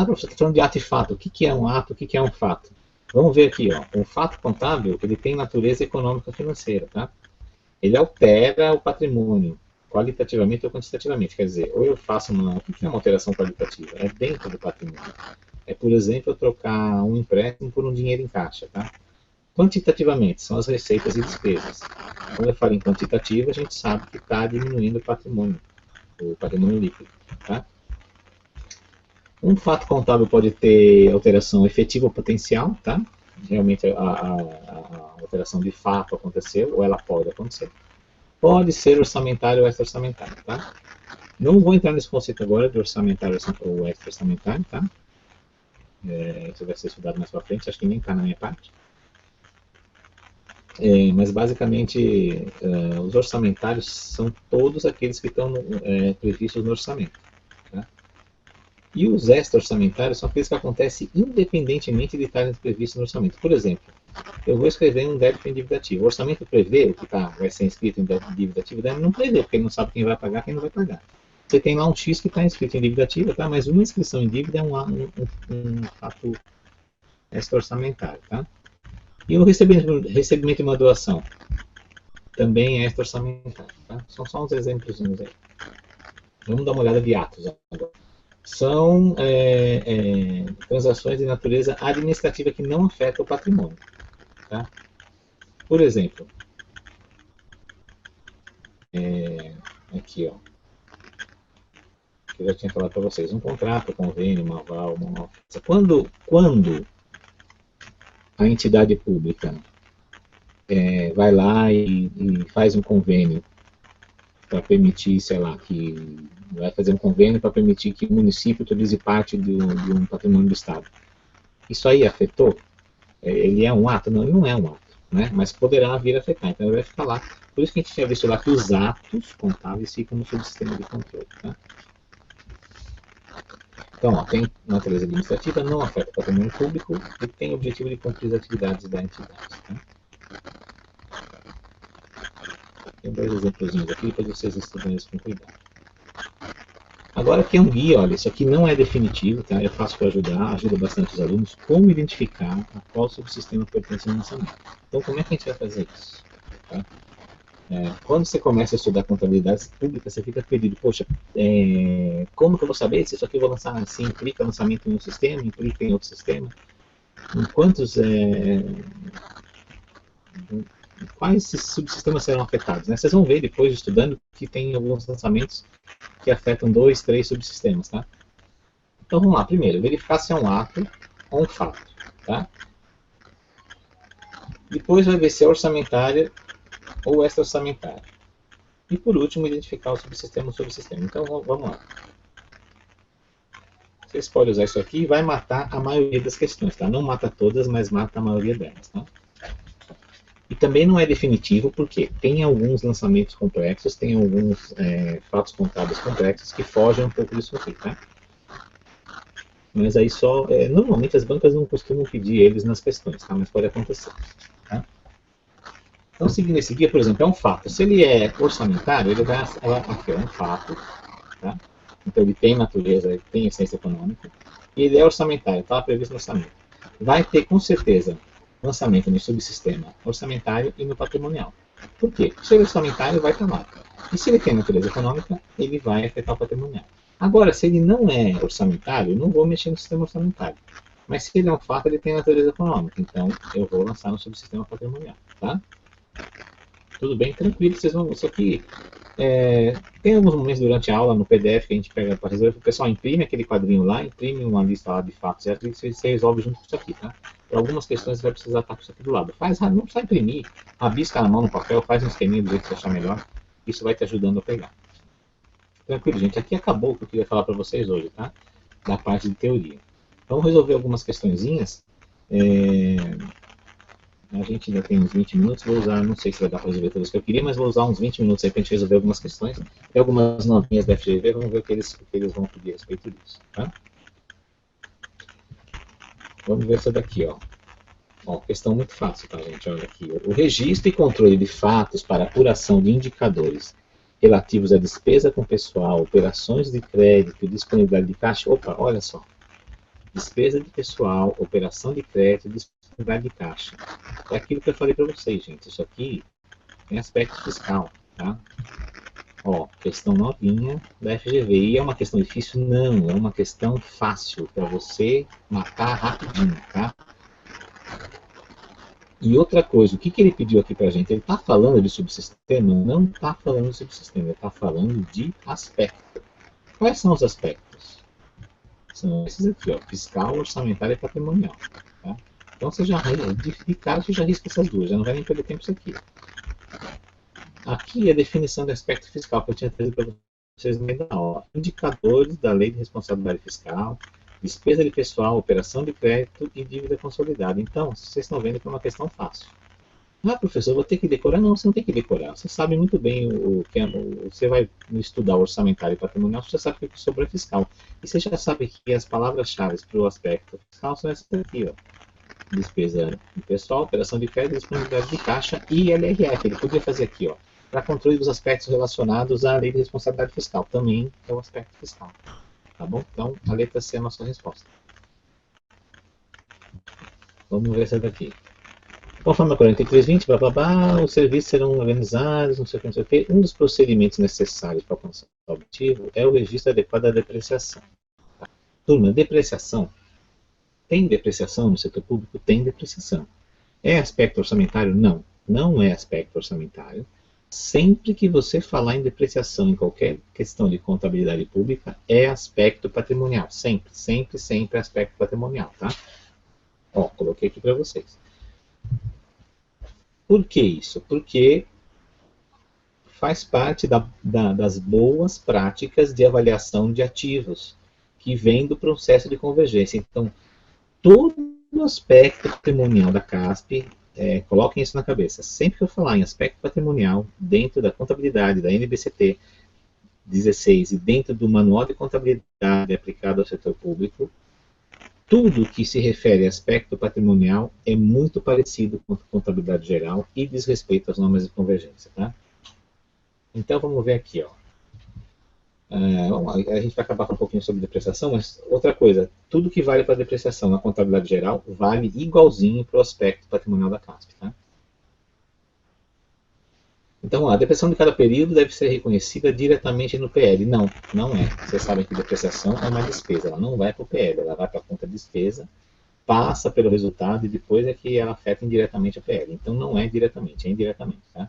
Professor, está falando de ato e fato. O que é um ato? O que é um fato? Vamos ver aqui. Ó. Um fato contábil ele tem natureza econômica financeira. Tá? Ele altera o patrimônio, qualitativamente ou quantitativamente. Quer dizer, ou eu faço o que é uma alteração qualitativa? É dentro do patrimônio. É, por exemplo, eu trocar um empréstimo por um dinheiro em caixa. Tá? Quantitativamente, são as receitas e despesas. Quando eu falo em quantitativa, a gente sabe que está diminuindo o patrimônio líquido. Tá? Um fato contábil pode ter alteração efetiva ou potencial, tá? Realmente a alteração de fato aconteceu, ou ela pode acontecer. Pode ser orçamentário ou extra-orçamentário, tá? Não vou entrar nesse conceito agora de orçamentário ou extra-orçamentário, tá? Isso vai ser estudado mais para frente, acho que nem está na minha parte. Mas basicamente, os orçamentários são todos aqueles que estão previstos no orçamento. Tá? E os extra-orçamentários são aqueles que acontecem independentemente de estarem previstos no orçamento. Por exemplo, eu vou escrever um débito em dívida ativa. O orçamento prevê o que vai ser inscrito em dívida ativa, deve não prevê, porque ele não sabe quem vai pagar e quem não vai pagar. Você tem lá um X que está inscrito em dívida ativa, tá? Mas uma inscrição em dívida é um fato extra-orçamentário. Tá? E o recebimento de uma doação também é extra-orçamentário. Tá? São só uns exemplos aí. Vamos dar uma olhada de atos agora. São transações de natureza administrativa que não afetam o patrimônio. Tá? Por exemplo, aqui, ó, que eu já tinha falado para vocês, um contrato, um convênio, uma aval, uma ofensa. Quando a entidade pública vai lá e faz um convênio para permitir, sei lá, que vai fazer um convênio para permitir que o município utilize parte de um patrimônio do Estado. Isso aí afetou? Ele é um ato? Não, ele não é um ato, né? Mas poderá vir a afetar, então ele vai ficar lá. Por isso que a gente tinha visto lá que os atos contábeis ficam no subsistema de controle. Tá? Então, ó, tem natureza administrativa, não afeta o patrimônio público e tem o objetivo de cumprir as atividades da entidade. Tá? Tem 2 exemplos aqui para vocês estudarem isso com cuidado. Agora aqui é um guia, olha, isso aqui não é definitivo, tá? É fácil para ajudar, ajuda bastante os alunos, como identificar a qual subsistema pertence ao lançamento. Então, como é que a gente vai fazer isso? Tá? Quando você começa a estudar contabilidade pública, você fica perdido. Poxa, como que eu vou saber se isso aqui eu vou lançar assim? Implica lançamento em um sistema, implica em outro sistema? Em quais subsistemas serão afetados? Né? Vocês vão ver depois, estudando, que tem alguns lançamentos que afetam 2, 3 subsistemas. Tá? Então vamos lá, primeiro, verificar se é um ato ou um fato. Tá? Depois vai ver se é orçamentária ou extra-orçamentária. E por último, identificar o subsistema ou subsistema. Então vamos lá. Vocês podem usar isso aqui e vai matar a maioria das questões. Tá? Não mata todas, mas mata a maioria delas. Tá? E também não é definitivo, porque tem alguns lançamentos complexos, tem alguns fatos contábeis complexos que fogem um pouco disso aqui. Tá? Mas aí só, normalmente as bancas não costumam pedir eles nas questões, tá? Mas pode acontecer. Tá? Então, seguindo esse guia, por exemplo, é um fato. Se ele é orçamentário, ele vai aqui, é um fato. Tá? Então, ele tem natureza, ele tem essência econômica. E ele é orçamentário, está previsto no orçamento. Vai ter, com certeza, lançamento no subsistema orçamentário e no patrimonial. Por quê? Se ele é orçamentário, vai estar lá. E se ele tem natureza econômica, ele vai afetar o patrimonial. Agora, se ele não é orçamentário, eu não vou mexer no sistema orçamentário. Mas se ele é um fato, ele tem natureza econômica. Então, eu vou lançar no subsistema patrimonial. Tá? Tudo bem? Tranquilo. Vocês vão... Isso aqui... tem alguns momentos durante a aula no PDF que a gente pega para resolver. O pessoal imprime aquele quadrinho lá, imprime uma lista lá de fatos e você resolve junto com isso aqui. Tá? Para algumas questões você vai precisar estar com isso aqui do lado. Não precisa imprimir. Rabisca na mão no papel, faz um esqueminha do jeito que você achar melhor. Isso vai te ajudando a pegar. Tranquilo, gente. Aqui acabou o que eu queria falar para vocês hoje, tá? Da parte de teoria. Vamos resolver algumas questõezinhas. A gente ainda tem uns 20 minutos. Vou usar, não sei se vai dar para resolver todas que eu queria, mas vou usar uns 20 minutos aí para a gente resolver algumas questões. Tem algumas novinhas da FGV, vamos ver o que eles vão pedir a respeito disso, tá? Vamos ver essa daqui, ó. Ó, questão muito fácil, tá, gente? Olha aqui. O registro e controle de fatos para apuração de indicadores relativos à despesa com pessoal, operações de crédito, disponibilidade de caixa. Opa, olha só. Despesa de pessoal, operação de crédito, disponibilidade de caixa. É aquilo que eu falei para vocês, gente. Isso aqui tem aspecto fiscal, tá? Ó, questão novinha da FGV. E é uma questão difícil? Não, é uma questão fácil para você matar rapidinho, tá? E outra coisa, o que ele pediu aqui para a gente? Ele está falando de subsistema? Não está falando de subsistema, ele está falando de aspecto. Quais são os aspectos? São esses aqui, ó, fiscal, orçamentário e patrimonial. Tá? Então você já, de cara, você já risca essas duas, já não vai nem perder tempo isso aqui. Aqui é a definição do aspecto fiscal que eu tinha trazido para vocês no meio da aula. Indicadores da lei de responsabilidade fiscal, despesa de pessoal, operação de crédito e dívida consolidada. Então, vocês estão vendo que é uma questão fácil. Ah, professor, eu vou ter que decorar? Não, você não tem que decorar. Você sabe muito bem o que é, você vai estudar o orçamentário e patrimonial, você já sabe o que é sobre a fiscal. E você já sabe que as palavras-chave para o aspecto fiscal são essas aqui, ó. Despesa de pessoal, operação de crédito, disponibilidade de caixa e LRF. Ele podia fazer aqui, ó, para controle dos aspectos relacionados à lei de responsabilidade fiscal. Também é o aspecto fiscal. Tá bom? Então, a letra C é a nossa resposta. Vamos ver essa daqui. Conforme a 4320, os serviços serão organizados, não sei o que, não sei o que. Um dos procedimentos necessários para alcançar o objetivo é o registro adequado da depreciação. Tá? Turma, depreciação. Tem depreciação no setor público? Tem depreciação. É aspecto orçamentário? Não. Não é aspecto orçamentário. Sempre que você falar em depreciação em qualquer questão de contabilidade pública, é aspecto patrimonial. Sempre, sempre, sempre é aspecto patrimonial, tá? Ó, coloquei aqui para vocês. Por que isso? Porque faz parte das boas práticas de avaliação de ativos, que vem do processo de convergência. Então, todo aspecto patrimonial da CASP, coloquem isso na cabeça. Sempre que eu falar em aspecto patrimonial, dentro da contabilidade da NBCT 16 e dentro do Manual de Contabilidade aplicado ao setor público, tudo que se refere a aspecto patrimonial é muito parecido com a contabilidade geral e diz respeito às normas de convergência. Tá? Então vamos ver aqui. Ó. A gente vai acabar com um pouquinho sobre depreciação, mas outra coisa, tudo que vale para depreciação na contabilidade geral vale igualzinho para o aspecto patrimonial da CASP. Tá? Então, a depreciação de cada período deve ser reconhecida diretamente no PL. Não, não é. Vocês sabem que depreciação é uma despesa, ela não vai para o PL, ela vai para a conta de despesa, passa pelo resultado e depois é que ela afeta indiretamente a PL. Então, não é diretamente, é indiretamente. Tá?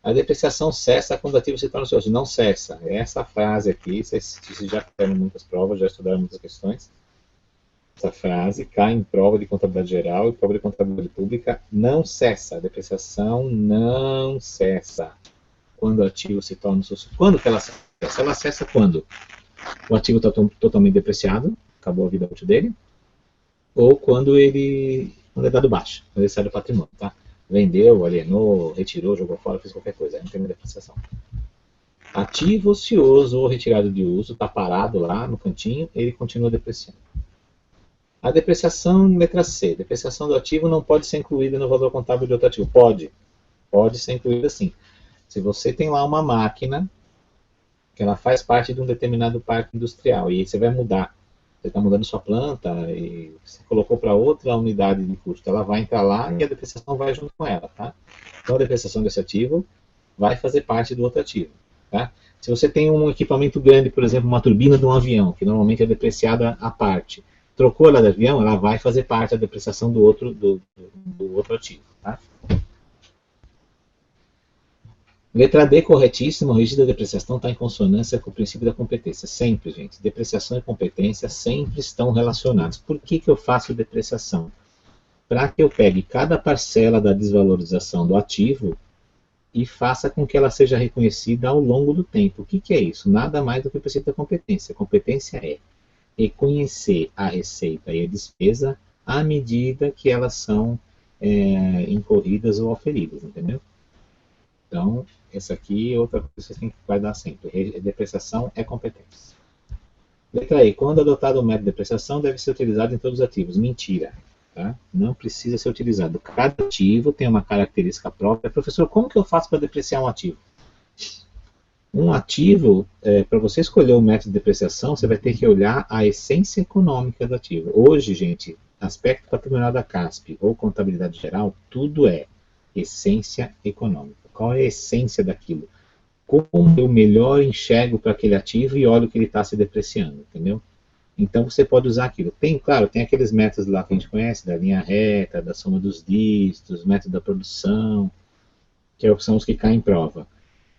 A depreciação cessa quando o ativo se torna ocioso. Não cessa. Essa frase aqui, vocês já fizeram muitas provas, já estudaram muitas questões. Essa frase cai em prova de contabilidade geral e prova de contabilidade pública, não cessa. A depreciação não cessa. Quando o ativo se torna ocioso. Quando que ela cessa? Ela cessa quando o ativo está totalmente depreciado, acabou a vida útil dele, ou quando quando é dado baixa, quando ele sai do patrimônio, tá? Vendeu, alienou, retirou, jogou fora, fez qualquer coisa, aí não tem uma depreciação. Ativo ocioso ou retirado de uso, está parado lá no cantinho, ele continua depreciando. A depreciação, letra C, depreciação do ativo não pode ser incluída no valor contábil de outro ativo. Pode ser incluída sim. Se você tem lá uma máquina, que ela faz parte de um determinado parque industrial, e aí você vai mudar, você está mudando sua planta, e você colocou para outra unidade de custo, ela vai entrar lá e a depreciação vai junto com ela, tá? Então a depreciação desse ativo vai fazer parte do outro ativo, tá? Se você tem um equipamento grande, por exemplo, uma turbina de um avião, que normalmente é depreciada à parte, trocou ela de avião, ela vai fazer parte da depreciação do outro ativo. Tá? Letra D, corretíssimo. O registro da depreciação está em consonância com o princípio da competência. Sempre, gente. Depreciação e competência sempre estão relacionados. Por que eu faço depreciação? Para que eu pegue cada parcela da desvalorização do ativo e faça com que ela seja reconhecida ao longo do tempo. O que é isso? Nada mais do que o princípio da competência. Competência é reconhecer a receita e a despesa à medida que elas são incorridas ou oferidas, entendeu? Então, essa aqui é outra coisa que vocês têm que guardar sempre. Depreciação é competência. Letra E. Quando adotado o método de depreciação, deve ser utilizado em todos os ativos. Mentira. Tá? Não precisa ser utilizado. Cada ativo tem uma característica própria. Professor, como que eu faço para depreciar um ativo? Um ativo, para você escolher o método de depreciação, você vai ter que olhar a essência econômica do ativo. Hoje, gente, aspecto patrimonial da CASP ou contabilidade geral, tudo é essência econômica. Qual é a essência daquilo? Como eu melhor enxergo para aquele ativo e olho que ele está se depreciando, entendeu? Então você pode usar aquilo. Claro, tem aqueles métodos lá que a gente conhece, da linha reta, da soma dos dígitos, método da produção, que são os que caem em prova.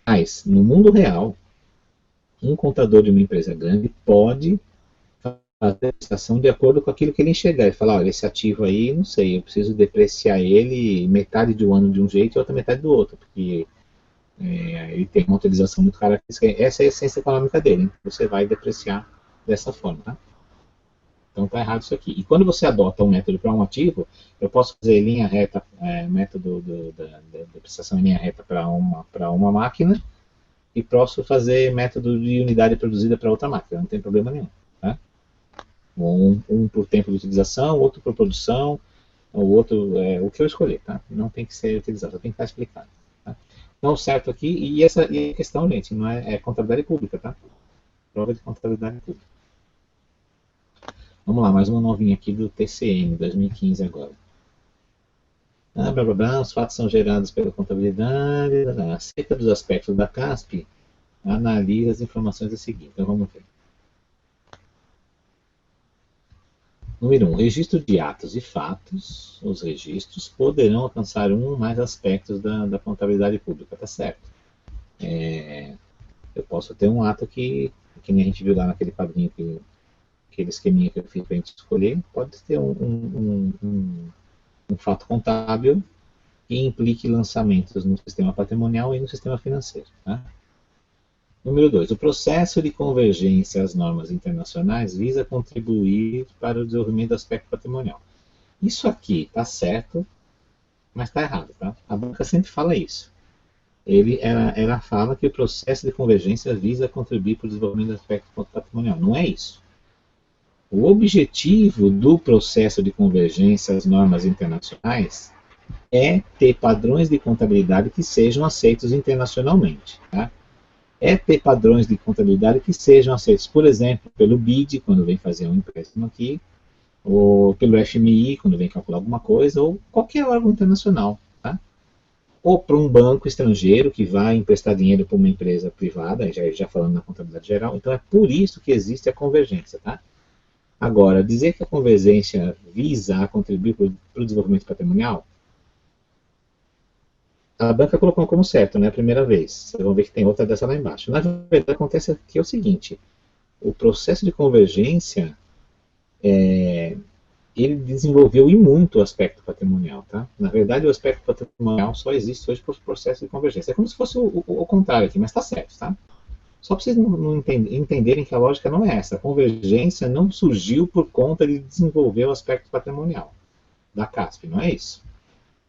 Mas, no mundo real, um contador de uma empresa grande pode a depreciação de acordo com aquilo que ele enxergar. Ele fala, olha, esse ativo aí, não sei, eu preciso depreciar ele metade do ano de um jeito e outra metade do outro, porque ele tem uma utilização muito característica. Essa é a essência econômica dele. Então você vai depreciar dessa forma, tá? Então está errado isso aqui. E quando você adota um método para um ativo, eu posso fazer linha reta, método da depreciação em linha reta para uma máquina, e posso fazer método de unidade produzida para outra máquina, não tem problema nenhum. Tá? Um por tempo de utilização, outro por produção, o outro o que eu escolher, tá? Não tem que ser utilizado, tem que estar explicado. Tá? Então, certo aqui, e a questão, gente, não é contabilidade pública, tá? Prova de contabilidade pública. Vamos lá, mais uma novinha aqui do TCM, 2015 agora. Blá, blá, blá, os fatos são gerados pela contabilidade. Blá, blá. Acerca dos aspectos da CASP, analisa as informações a seguir. Então vamos ver. Número 1. Registro de atos e fatos. Os registros poderão alcançar um ou mais aspectos da contabilidade pública, tá certo? Eu posso ter um ato que nem a gente viu lá naquele quadrinho, aquele esqueminha que eu fiz para a gente escolher, pode ter um fato contábil que implique lançamentos no sistema patrimonial e no sistema financeiro. Tá? Número 2. O processo de convergência às normas internacionais visa contribuir para o desenvolvimento do aspecto patrimonial. Isso aqui está certo, mas está errado. Tá? A banca sempre fala isso. Ela fala que o processo de convergência visa contribuir para o desenvolvimento do aspecto patrimonial. Não é isso. O objetivo do processo de convergência às normas internacionais é ter padrões de contabilidade que sejam aceitos internacionalmente. Tá? É ter padrões de contabilidade que sejam aceitos, por exemplo, pelo BID, quando vem fazer um empréstimo aqui, ou pelo FMI, quando vem calcular alguma coisa, ou qualquer órgão internacional. Tá? Ou para um banco estrangeiro que vai emprestar dinheiro para uma empresa privada, já falando na contabilidade geral. Então é por isso que existe a convergência. Tá? Agora, dizer que a convergência visa a contribuir para o desenvolvimento patrimonial, a banca colocou como certo, né, a primeira vez. Vocês vão ver que tem outra dessa lá embaixo. Na verdade, acontece aqui é o seguinte, o processo de convergência, ele desenvolveu e muito o aspecto patrimonial. Tá? Na verdade, o aspecto patrimonial só existe hoje por processo de convergência. É como se fosse o contrário aqui, mas está certo, tá? Só para vocês não entenderem que a lógica não é essa. A convergência não surgiu por conta de desenvolver o aspecto patrimonial da CASP, não é isso.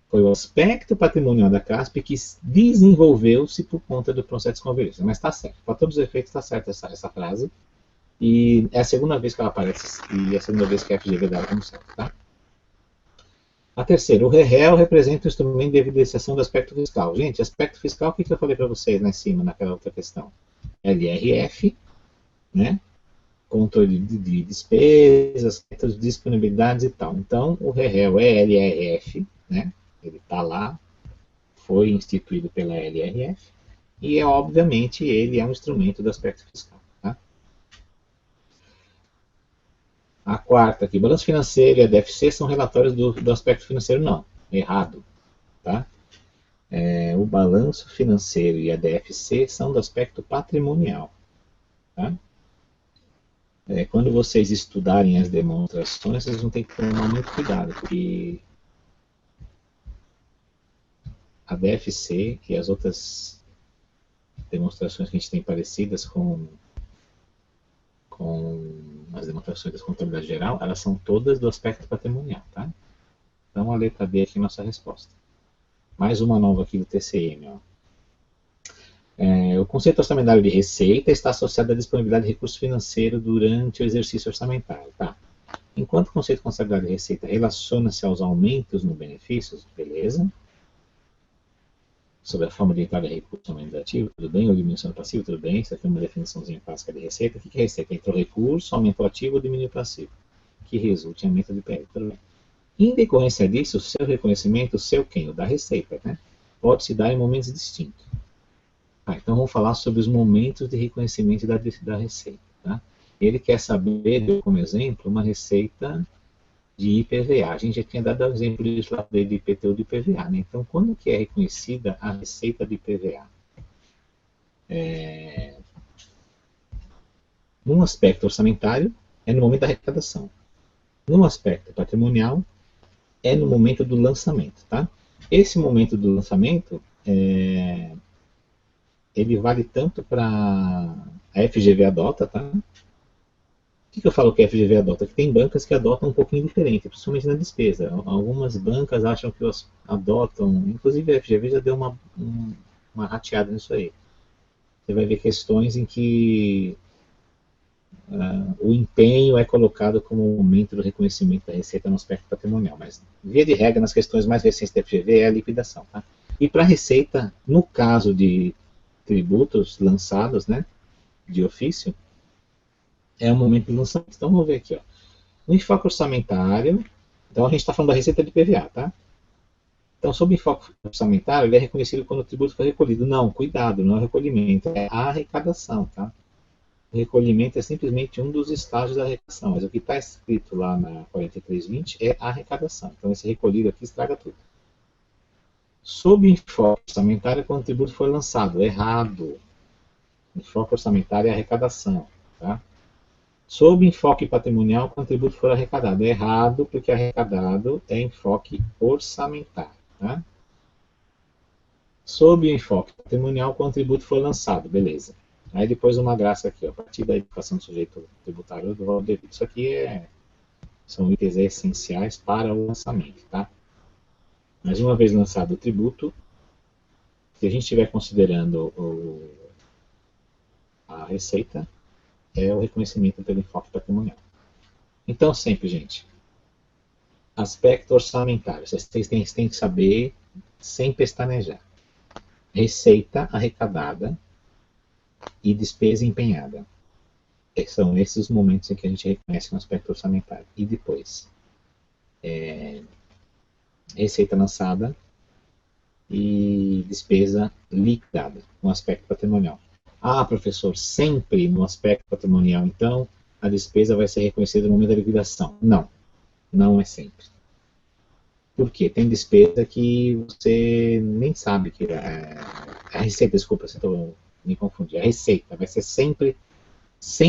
Foi o aspecto patrimonial da CASP que desenvolveu-se por conta do processo de convergência. Mas está certo. Para todos os efeitos está certa essa frase. E é a segunda vez que ela aparece e é a segunda vez que a FGV dá como certo. Tá? A terceira, o REL representa o instrumento de evidenciação do aspecto fiscal. Gente, aspecto fiscal, o que eu falei para vocês lá em cima, naquela outra questão? LRF, né? Controle de despesas, disponibilidades e tal. Então, o REL é LRF, né? Ele está lá, foi instituído pela LRF, e obviamente ele é um instrumento do aspecto fiscal. Tá? A quarta aqui, balanço financeiro e a DFC são relatórios do aspecto financeiro? Não, errado. Tá? O balanço financeiro e a DFC são do aspecto patrimonial. Tá? Quando vocês estudarem as demonstrações, vocês vão ter que tomar muito cuidado, porque a DFC e as outras demonstrações que a gente tem parecidas com as demonstrações da contabilidade geral, elas são todas do aspecto patrimonial. Tá? Então a letra D aqui é a nossa resposta. Mais uma nova aqui do TCM. Ó. O conceito orçamentário de receita está associado à disponibilidade de recurso financeiro durante o exercício orçamentário. Tá? Enquanto o conceito de contabilidade de receita relaciona-se aos aumentos no benefícios, beleza. Sobre a forma de entrada de recurso administrativo, tudo bem, ou diminuição do passivo, tudo bem, isso aqui é uma definiçãozinha clássica de receita. O que é receita? Entrou recurso, aumentou o ativo ou diminuiu o passivo, que resulta em aumento de PL, tudo bem. Em decorrência disso, o seu reconhecimento, o seu quem? O da receita, né? Pode se dar em momentos distintos. Então vamos falar sobre os momentos de reconhecimento da receita. Tá? Ele quer saber, deu como exemplo, uma receita de IPVA. A gente já tinha dado o exemplo disso lá de IPTU de IPVA. Né? Então, quando que é reconhecida a receita de IPVA? Num aspecto orçamentário, é no momento da arrecadação. No aspecto patrimonial, é no momento do lançamento, tá? Esse momento do lançamento, ele vale tanto para a FGV adota, tá? O que eu falo que a FGV adota? Que tem bancas que adotam um pouquinho diferente, principalmente na despesa. Algumas bancas acham que adotam, inclusive a FGV já deu uma rateada nisso aí. Você vai ver questões em que o empenho é colocado como momento do reconhecimento da receita no aspecto patrimonial, mas via de regra, nas questões mais recentes da FGV é a liquidação. Tá? E para a receita, no caso de tributos lançados, né, de ofício, é o momento do lançamento. Então vamos ver aqui, ó. No enfoque orçamentário, então a gente está falando da receita de PVA, tá? Então, sob enfoque orçamentário, ele é reconhecido quando o tributo foi recolhido. Não, cuidado, não é o recolhimento, é a arrecadação, tá? O recolhimento é simplesmente um dos estágios da arrecadação, mas o que está escrito lá na 4320 é a arrecadação. Então, esse recolhido aqui estraga tudo. Sob enfoque orçamentário, quando o tributo foi lançado, errado. Enfoque orçamentário é arrecadação, tá? Sob enfoque patrimonial, quando o tributo for arrecadado, errado, porque arrecadado é enfoque orçamentário, tá? Sob enfoque patrimonial, quando o tributo for lançado, beleza. Aí depois uma graça aqui, ó, a partir da educação do sujeito tributário do valor devido. Isso aqui são itens essenciais para o lançamento, tá? Mas uma vez lançado o tributo, se a gente estiver considerando a receita, é o reconhecimento pelo enfoque patrimonial. Então, sempre, gente, aspecto orçamentário, vocês têm que saber sem pestanejar. Receita arrecadada e despesa empenhada. São esses os momentos em que a gente reconhece no aspecto orçamentário. E depois, receita lançada e despesa liquidada no aspecto patrimonial. Ah, professor, sempre no aspecto patrimonial, então, a despesa vai ser reconhecida no momento da liquidação. Não, não é sempre. Por quê? Tem despesa que você nem sabe que a receita, desculpa se estou me confundindo, a receita vai ser sempre, se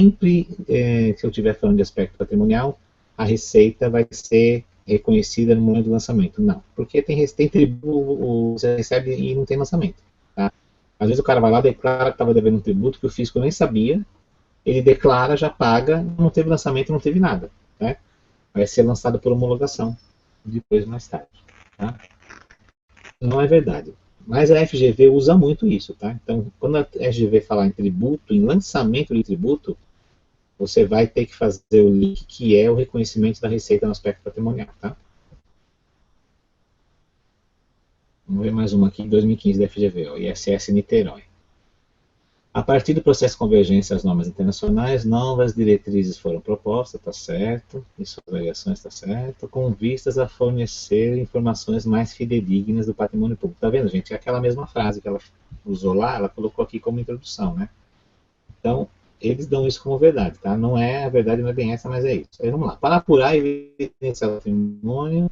eu estiver falando de aspecto patrimonial, a receita vai ser reconhecida no momento do lançamento. Não, porque tem tributo, você recebe e não tem lançamento. Tá? Às vezes o cara vai lá, declara que estava devendo um tributo que o fisco nem sabia, ele declara, já paga, não teve lançamento, não teve nada. Né? Vai ser lançado por homologação, depois mais tarde. Tá? Não é verdade. Mas a FGV usa muito isso. Tá? Então, quando a FGV falar em tributo, em lançamento de tributo, você vai ter que fazer o link que é o reconhecimento da receita no aspecto patrimonial. Tá? Vamos ver mais uma aqui, 2015 da FGV, ó, ISS Niterói. A partir do processo de convergência às normas internacionais, novas diretrizes foram propostas, está certo, e suas variações, está certo, com vistas a fornecer informações mais fidedignas do patrimônio público. Está vendo, gente? É aquela mesma frase que ela usou lá, ela colocou aqui como introdução, né? Então, eles dão isso como verdade, tá? Não é a verdade, não é bem essa, mas é isso. Aí vamos lá. Para apurar e evidenciar o patrimônio,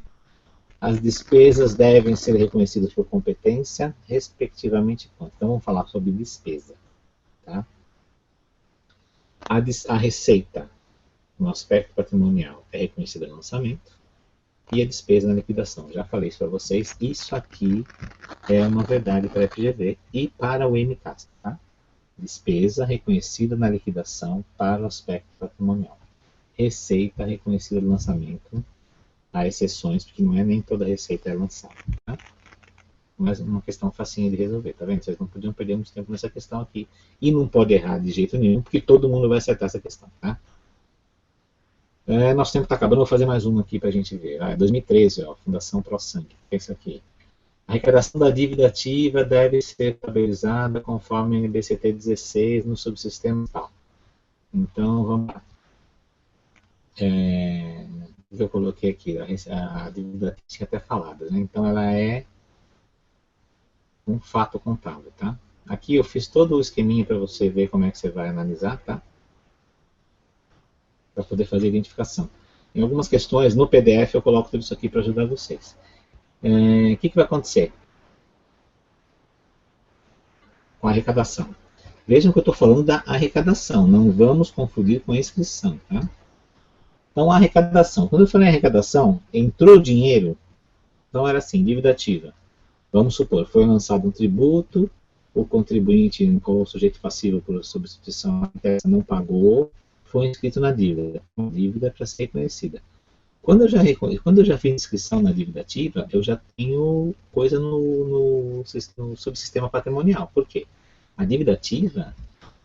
as despesas devem ser reconhecidas por competência, respectivamente quanto. Então, vamos falar sobre despesa. Tá? A receita, no aspecto patrimonial, é reconhecida no lançamento e a despesa na liquidação. Já falei isso para vocês. Isso aqui é uma verdade para a FGV e para o MCAS. Tá? Despesa reconhecida na liquidação para o aspecto patrimonial. Receita reconhecida no lançamento. Há exceções, porque não é nem toda receita é lançada. Tá? Mas uma questão facinha de resolver, tá vendo? Vocês não podiam perder muito tempo nessa questão aqui. E não pode errar de jeito nenhum, porque todo mundo vai acertar essa questão, tá? Nosso tempo está acabando, vou fazer mais uma aqui para a gente ver. 2013, ó, Fundação ProSangue. Pensa aqui. A arrecadação da dívida ativa deve ser tabelizada conforme o NBCT 16 no subsistema tal. Então, vamos lá. Eu coloquei aqui, a dívida tinha até falado, né? Então, ela é um fato contábil, tá? Aqui eu fiz todo o esqueminha para você ver como é que você vai analisar, tá? Para poder fazer a identificação. Em algumas questões, no PDF, eu coloco tudo isso aqui para ajudar vocês. O que vai acontecer com a arrecadação? Vejam que eu estou falando da arrecadação, não vamos confundir com a inscrição, tá? Então, a arrecadação. Quando eu falei arrecadação, entrou dinheiro, então era assim, dívida ativa. Vamos supor, foi lançado um tributo, o contribuinte, ou o sujeito passivo por substituição não pagou, foi inscrito na dívida. A dívida é para ser reconhecida. Quando eu já fiz inscrição na dívida ativa, eu já tenho coisa no subsistema patrimonial. Por quê? A dívida ativa,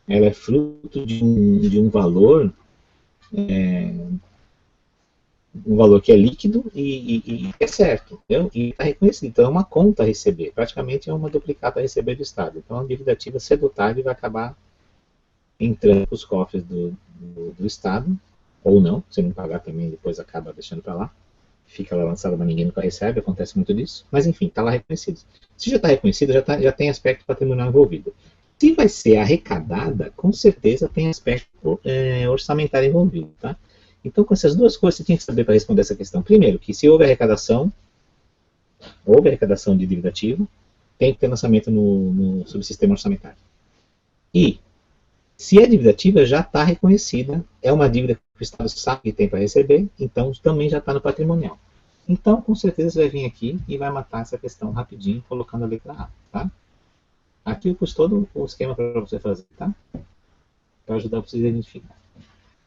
ela é fruto de um valor, que é líquido e é certo, entendeu? E está reconhecido. Então é uma conta a receber, praticamente é uma duplicata a receber do Estado. Então a dívida ativa, cedo ou tarde, vai acabar entrando para os cofres do Estado, ou não, se não pagar também, depois acaba deixando para lá, fica lá lançado, mas ninguém nunca recebe, acontece muito disso, mas enfim, está lá reconhecido. Se já está reconhecido, já tem aspecto patrimonial envolvido. Se vai ser arrecadada, com certeza tem aspecto orçamentário envolvido, tá? Então, com essas duas coisas, você tinha que saber para responder essa questão. Primeiro, que se houve arrecadação de dívida ativa, tem que ter lançamento no subsistema orçamentário. E, se a dívida ativa já está reconhecida, é uma dívida que o Estado sabe que tem para receber, então também já está no patrimonial. Então, com certeza, você vai vir aqui e vai matar essa questão rapidinho, colocando a letra A, tá? Aqui eu pus todo o esquema para você fazer, tá? Para ajudar vocês a identificar.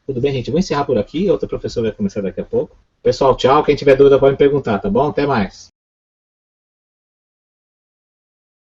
Tudo bem, gente? Eu vou encerrar por aqui, outra professora vai começar daqui a pouco. Pessoal, tchau. Quem tiver dúvida pode me perguntar, tá bom? Até mais.